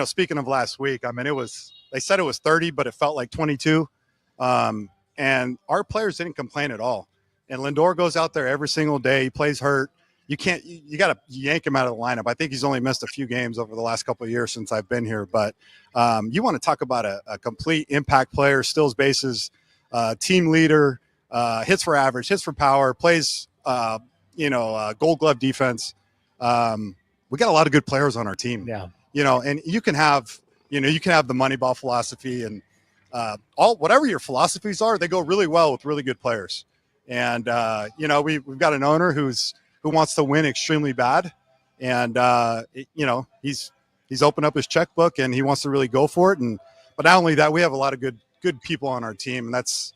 speaking of last week, they said it was 30, but it felt like 22. And our players didn't complain at all. And Lindor goes out there every single day. He plays hurt. You got to yank him out of the lineup. I think he's only missed a few games over the last couple of years since I've been here. But you want to talk about a complete impact player, steals bases, team leader, hits for average, hits for power, plays, Gold Glove defense. We got a lot of good players on our team. Yeah. And you can have the Moneyball philosophy and whatever your philosophies are, they go really well with really good players. And, we've got an owner who wants to win extremely bad. And, he's opened up his checkbook and he wants to really go for it. But not only that, we have a lot of good people on our team, and it's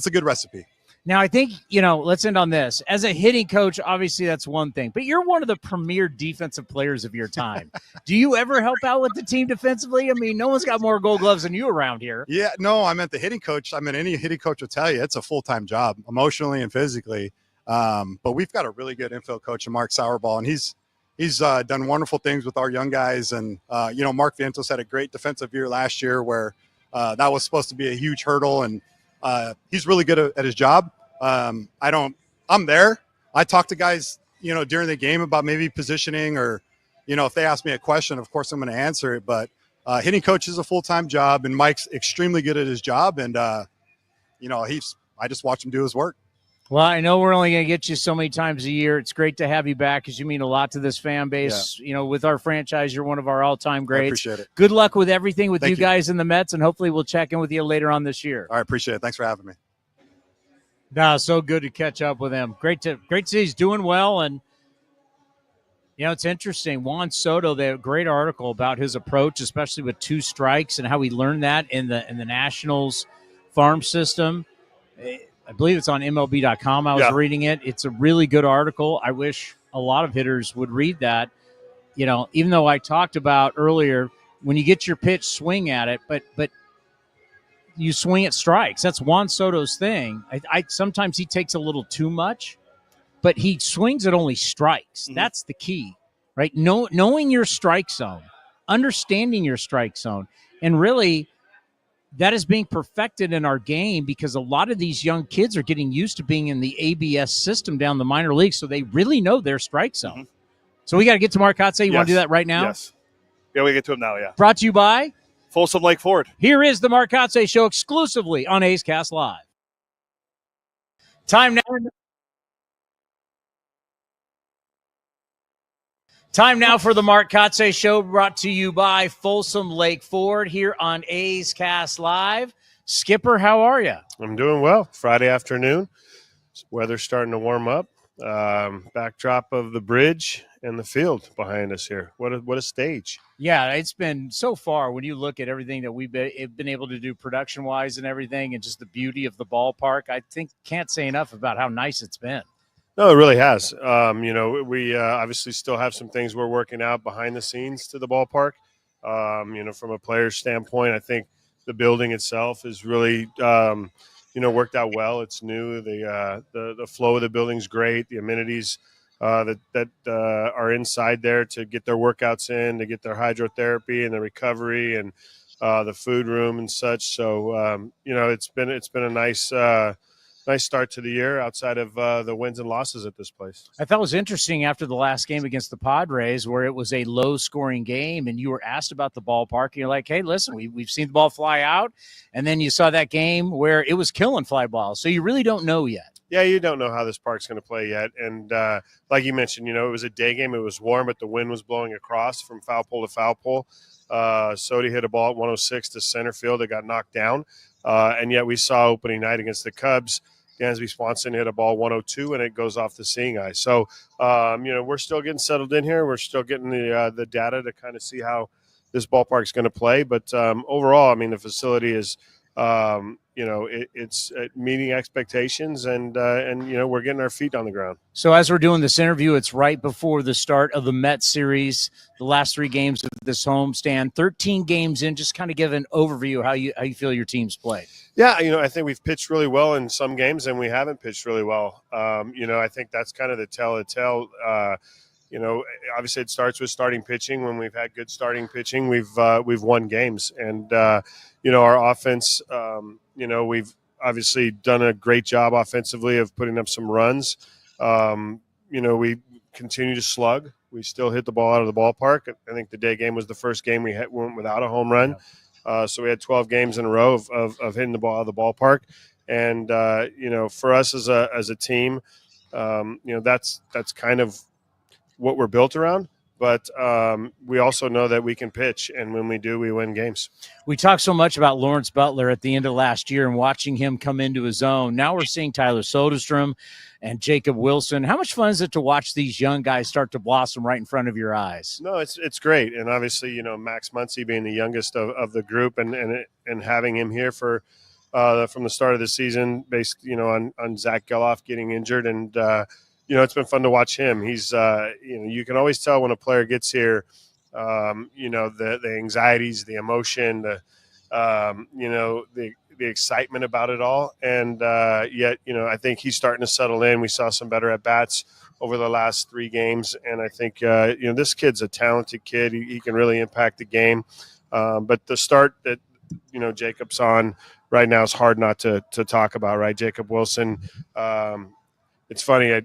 a good recipe. Now, I think, let's end on this. As a hitting coach, obviously that's one thing, but you're one of the premier defensive players of your time. Do you ever help out with the team defensively? I mean, no one's got more gold gloves than you around here. Yeah, no, I meant the hitting coach. I mean, any hitting coach will tell you it's a full-time job, emotionally and physically. But we've got a really good infield coach in Mark Sauerball, and he's done wonderful things with our young guys. And, Mark Vientos had a great defensive year last year where that was supposed to be a huge hurdle, and he's really good at his job. I'm there. I talk to guys, during the game about maybe positioning or, if they ask me a question, of course I'm going to answer it. But hitting coach is a full-time job, and Mike's extremely good at his job. And, I just watch him do his work. Well, I know we're only going to get you so many times a year. It's great to have you back because you mean a lot to this fan base. Yeah. With our franchise, you're one of our all-time greats. I appreciate it. Good luck with everything with Thank you you guys in the Mets, and hopefully we'll check in with you later on this year. All right, appreciate it. Thanks for having me. No, so good to catch up with him. Great to see he's doing well. And, it's interesting. Juan Soto, they have a great article about his approach, especially with 2 strikes and how he learned that in the Nationals farm system. I believe it's on MLB.com. I was reading it. It's a really good article. I wish a lot of hitters would read that. Even though I talked about earlier, when you get your pitch, swing at it, but you swing at strikes. That's Juan Soto's thing. I sometimes he takes a little too much, but he swings at only strikes. Mm-hmm. That's the key, right? Knowing your strike zone, understanding your strike zone, and really that is being perfected in our game because a lot of these young kids are getting used to being in the ABS system down the minor leagues, so they really know their strike zone. Mm-hmm. So we got to get to Mark Kotsay. You want to do that right now? Yes. Yeah, we get to him now, yeah. Brought to you by Folsom Lake Ford. Here is the Mark Kotsay Show exclusively on A's Cast Live. Time now for the Mark Kotsay Show, brought to you by Folsom Lake Ford here on A's Cast Live. Skipper, how are you? I'm doing well. Friday afternoon. Weather's starting to warm up. Backdrop of the bridge and the field behind us here. What a stage. Yeah, it's been so far when you look at everything that we've been able to do production-wise and everything and just the beauty of the ballpark, I think can't say enough about how nice it's been. No, it really has. We obviously still have some things we're working out behind the scenes to the ballpark. From a player's standpoint, I think the building itself is really, worked out well. It's new. The flow of the building's great. The amenities that are inside there to get their workouts in, to get their hydrotherapy and the recovery and the food room and such. So, it's been a nice start to the year outside of the wins and losses at this place. I thought it was interesting after the last game against the Padres where it was a low-scoring game and you were asked about the ballpark. And you're like, hey, listen, we've seen the ball fly out. And then you saw that game where it was killing fly balls. So you really don't know yet. Yeah, you don't know how this park's going to play yet. And like you mentioned, it was a day game. It was warm, but the wind was blowing across from foul pole to foul pole. Sodi hit a ball at 106 to center field that got knocked down. And yet we saw opening night against the Cubs, Dansby Swanson hit a ball 102 and it goes off the seeing eye. So, we're still getting settled in here. We're still getting the data to kind of see how this ballpark's going to play. But overall, the facility is, it's meeting expectations and we're getting our feet on the ground. So as we're doing this interview, it's right before the start of the Mets series, the last 3 games of this homestand, 13 games in. Just kind of give an overview how you feel your team's played. Yeah, I think we've pitched really well in some games and we haven't pitched really well. I think that's kind of the tell. Obviously it starts with starting pitching. When we've had good starting pitching, we've won games. And, our offense, we've obviously done a great job offensively of putting up some runs. We continue to slug. We still hit the ball out of the ballpark. I think the day game was the first game we went without a home run. So we had 12 games in a row of hitting the ball out of the ballpark. And, for us as a team, that's kind of what we're built around. But we also know that we can pitch, and when we do, we win games. We talked so much about Lawrence Butler at the end of last year and watching him come into his own. Now we're seeing Tyler Soderstrom and Jacob Wilson. How much fun is it to watch these young guys start to blossom right in front of your eyes? No, it's great. And obviously, Max Muncy being the youngest of the group and having him here for from the start of the season, based on Zach Geloff getting injured, and it's been fun to watch him. He's you can always tell when a player gets here, the anxieties, the emotion, the excitement about it all, and yet I think he's starting to settle in. We saw some better at bats over the last 3 games, and I think this kid's a talented kid. He can really impact the game, but the start that Jacob's on right now is hard not to talk about, right? Jacob Wilson. It's funny,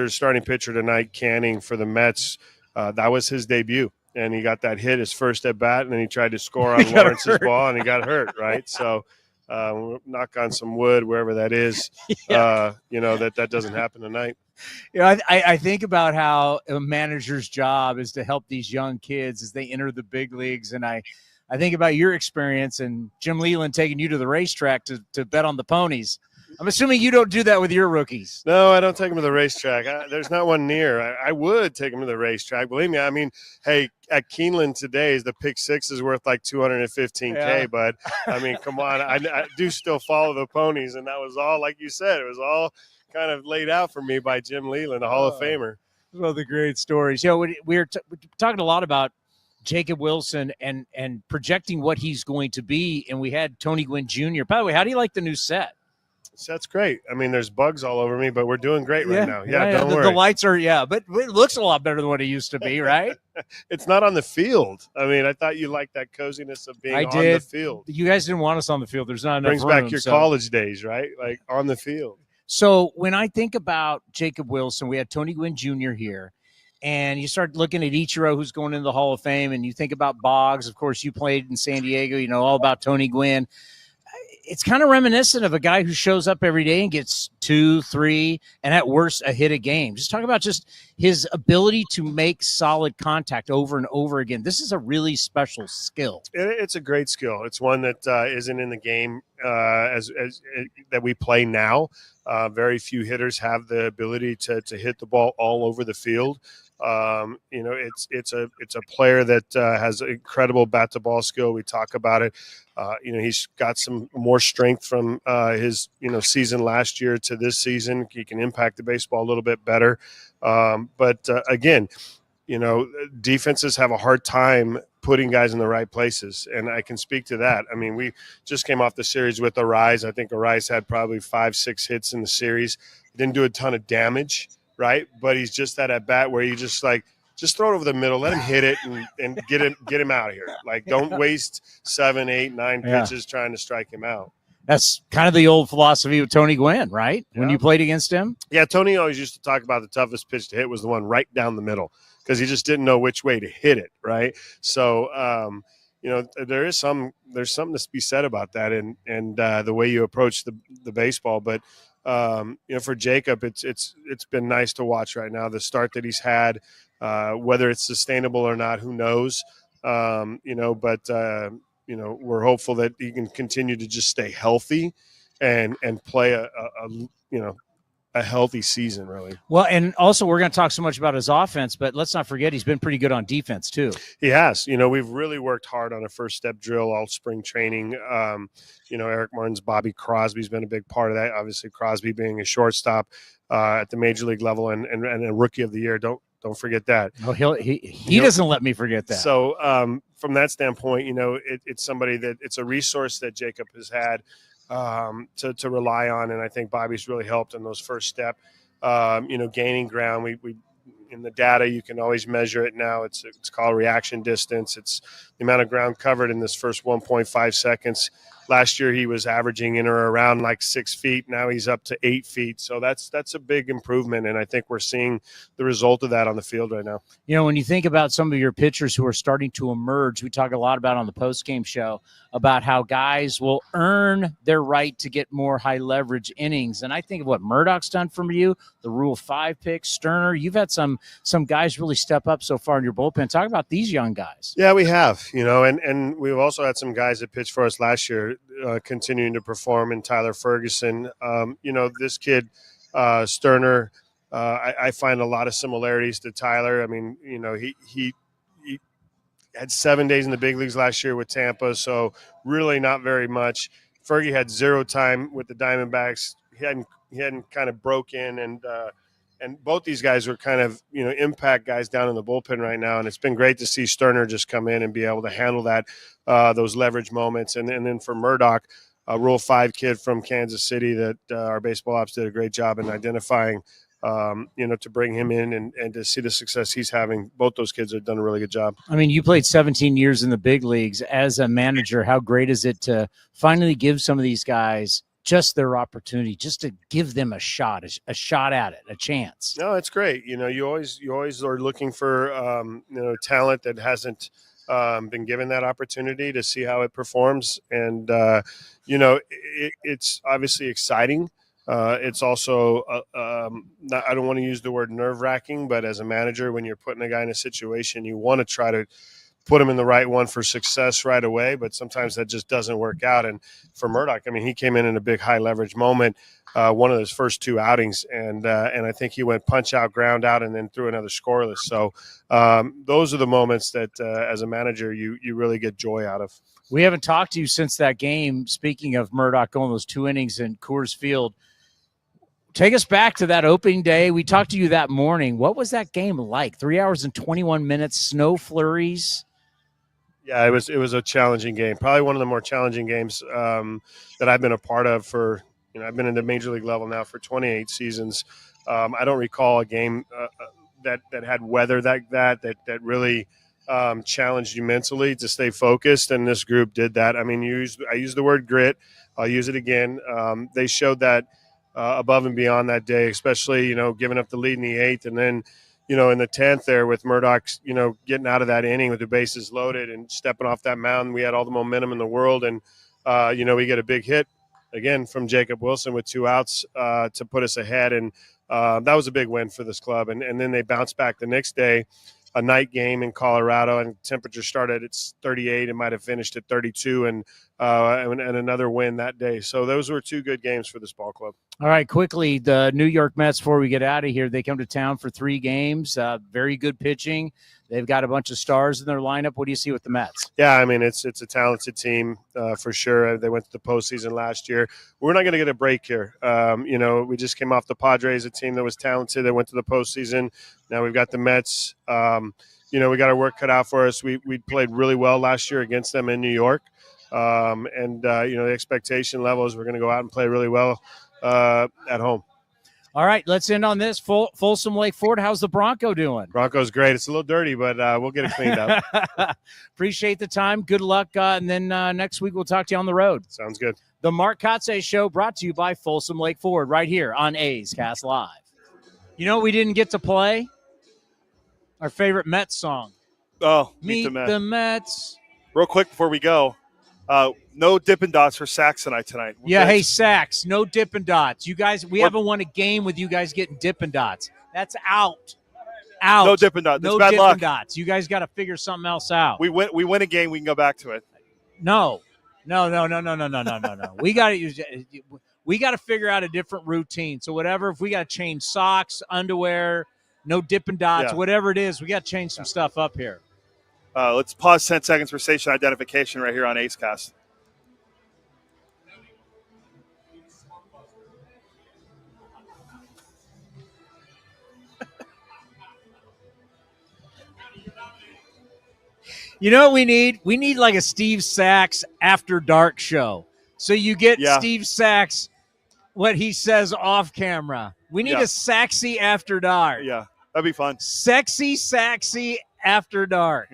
starting pitcher tonight, Canning for the Mets. That was his debut, and he got that hit, his first at bat, and then he tried to score on Lawrence's ball, and he got hurt, right? So knock on some wood, wherever that is, that doesn't happen tonight. I think about how a manager's job is to help these young kids as they enter the big leagues, and I think about your experience and Jim Leland taking you to the racetrack to bet on the ponies. I'm assuming you don't do that with your rookies. No, I don't take them to the racetrack. There's not one near. I would take them to the racetrack. Believe me. I mean, hey, at Keenan today, the pick 6 is worth like $215K. Yeah. But I mean, come on, I do still follow the ponies, and that was all, like you said, it was all kind of laid out for me by Jim Leland, a Hall of Famer. One of the great stories. We're talking a lot about Jacob Wilson and projecting what he's going to be, and we had Tony Gwynn Jr. By the way, how do you like the new set? Set's great. I mean, there's bugs all over me, but we're doing great right now. Don't worry. The lights are, but it looks a lot better than what it used to be, right? It's not on the field. I mean, I thought you liked that coziness of being on the field. You guys didn't want us on the field. There's not enough Brings room, back your college days, right? Like on the field. So when I think about Jacob Wilson, we had Tony Gwynn Jr. here, and you start looking at Ichiro, who's going into the Hall of Fame, and you think about Boggs. Of course, you played in San Diego. You know all about Tony Gwynn. It's kind of reminiscent of a guy who shows up every day and gets 2, 3, and at worst a hit a game. Just talk about just his ability to make solid contact over and over again. This is a really special skill. It's a great skill. It's one that isn't in the game as that we play now. Very few hitters have the ability to hit the ball all over the field. It's a player that has incredible bat to ball skill. We talk about it. He's got some more strength from his season last year to this season. He can impact the baseball a little bit better. But again, defenses have a hard time putting guys in the right places, and I can speak to that. I mean, we just came off the series with Arise. I think Arise had probably 5-6 hits in the series. Didn't do a ton of damage, right? But he's just that at bat where you just throw it over the middle, let him hit it, and get him out of here. Like, don't waste 7, 8, 9 pitches trying to strike him out. That's kind of the old philosophy of Tony Gwynn, right? When you played against him? Yeah, Tony always used to talk about the toughest pitch to hit was the one right down the middle because he just didn't know which way to hit it, right? So, there's something to be said about that and the way you approach the baseball. But, for Jacob, it's been nice to watch right now. The start that he's had, whether it's sustainable or not, who knows? We're hopeful that he can continue to just stay healthy and play a healthy season, really. Well, and also we're going to talk so much about his offense, but let's not forget he's been pretty good on defense too. He has. We've really worked hard on a first step drill all spring training. Eric Martin's Bobby Crosby's been a big part of that. Obviously, Crosby being a shortstop at the major league level and a rookie of the year. Don't forget that. Oh, he doesn't let me forget that. So from that standpoint, it's somebody that it's a resource that Jacob has had to rely on, and I think Bobby's really helped in those first step. Gaining ground. We in the data you can always measure it now. It's called reaction distance. It's the amount of ground covered in this first 1.5 seconds. Last year he was averaging in or around like 6 feet. Now he's up to 8 feet. So that's a big improvement, and I think we're seeing the result of that on the field right now. When you think about some of your pitchers who are starting to emerge, we talk a lot about on the post-game show about how guys will earn their right to get more high leverage innings. And I think of what Murdoch's done for you, the Rule 5 pick, Sterner. You've had some guys really step up so far in your bullpen. Talk about these young guys. Yeah, we have, and we've also had some guys that pitched for us last year continuing to perform, in Tyler Ferguson. This kid, Sterner, I find a lot of similarities to Tyler. I mean, he had 7 days in the big leagues last year with Tampa, so really not very much. Fergie had 0 time with the Diamondbacks. He hadn't kind of broke in, and both these guys were kind of, impact guys down in the bullpen right now. And it's been great to see Sterner just come in and be able to handle that, those leverage moments. And then for Murdoch, a Rule 5 kid from Kansas City that our baseball ops did a great job in identifying, to bring him in and to see the success he's having. Both those kids have done a really good job. I mean, you played 17 years in the big leagues. As a manager, how great is it to finally give some of these guys just their opportunity, just to give them a shot at it, a chance? No, it's great. You always are looking for, talent that hasn't been given that opportunity to see how it performs. And, it's obviously exciting. It's also, I don't want to use the word nerve-wracking, but as a manager, when you're putting a guy in a situation, you want to try to put him in the right one for success right away, but sometimes that just doesn't work out. And for Murdoch, I mean, he came in a big high leverage moment, one of his first 2 outings, and I think he went punch out, ground out, and then threw another scoreless. So those are the moments that as a manager you really get joy out of. We haven't talked to you since that game. Speaking of Murdoch going those 2 innings in Coors Field, take us back to that opening day. We talked to you that morning. What was that game like? 3 hours and 21 minutes, snow flurries. Yeah, it was a challenging game. Probably one of the more challenging games that I've been a part of for, I've been in the major league level now for 28 seasons. I don't recall a game that had weather that really challenged you mentally to stay focused, and this group did that. I mean, I used the word grit. I'll use it again. They showed that above and beyond that day, especially, giving up the lead in the 8th, and then, in the 10th there with Murdoch, getting out of that inning with the bases loaded and stepping off that mound. We had all the momentum in the world, and, we get a big hit again from Jacob Wilson with 2 outs to put us ahead, and that was a big win for this club. And then they bounced back the next day, a night game in Colorado, and temperature started at 38 and might have finished at 32, and another win that day. So those were 2 good games for this ball club. All right, quickly, the New York Mets, before we get out of here, they come to town for 3 games, very good pitching. They've got a bunch of stars in their lineup. What do you see with the Mets? Yeah, I mean, it's a talented team for sure. They went to the postseason last year. We're not going to get a break here. We just came off the Padres, a team that was talented. They went to the postseason. Now we've got the Mets. We got our work cut out for us. We played really well last year against them in New York. The expectation level is we're going to go out and play really well at home. All right, let's end on this. Folsom Lake Ford, how's the Bronco doing? Bronco's great. It's a little dirty, but we'll get it cleaned up. Appreciate the time. Good luck. And then next week we'll talk to you on the road. Sounds good. The Mark Kotsay Show brought to you by Folsom Lake Ford right here on A's Cast Live. We didn't get to play? Our favorite Mets song. Oh, Meet the Mets. Real quick before we go, no Dippin' Dots for Saxonite tonight. Yeah, hey, Sax, no Dippin' Dots. You guys, we haven't won a game with you guys getting Dippin' Dots. That's out. No Dippin' Dots. No It's bad Dippin' luck. Dots. You guys got to figure something else out. We win a game, we can go back to it. No. We got to figure out a different routine. So whatever, if we got to change socks, underwear, no Dippin' Dots, whatever it is, we got to change some stuff up here. Let's pause 10 seconds for station identification right here on A's Cast. You know what we need? We need like a Steve Sachs after dark show. So you get Steve Sachs, what he says off camera. We need a Saxy after dark. Yeah, that'd be fun. Sexy, Saxy after dark.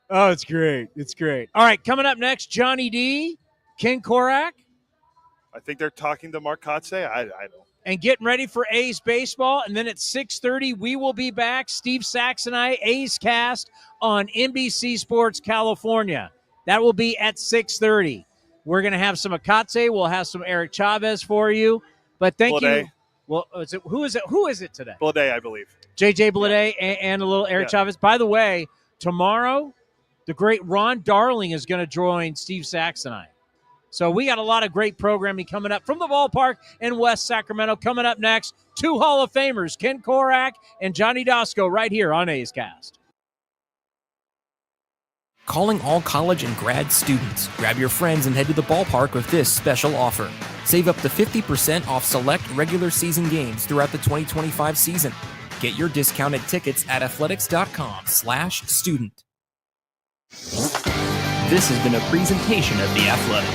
Oh, it's great. It's great. All right, coming up next, Johnny D, Ken Korak. I think they're talking to Mark Kotsay. I don't. And getting ready for A's baseball. And then at 6:30, we will be back. Steve Sachs and I, A's Cast on NBC Sports California. That will be at 6:30. We're going to have some Kotsay. We'll have some Eric Chavez for you. But thank Bleday. you. Well, who is it? Who is it today? Bleday, I believe. JJ Bleday and a little Eric Chavez. By the way, tomorrow, the great Ron Darling is going to join Steve Sachs and I. So we got a lot of great programming coming up from the ballpark in West Sacramento. Coming up next, 2 Hall of Famers, Ken Korak and Johnny Dasco, right here on A's Cast. Calling all college and grad students. Grab your friends and head to the ballpark with this special offer. Save up to 50% off select regular season games throughout the 2025 season. Get your discounted tickets at athletics.com/student. This has been a presentation of The Athletic.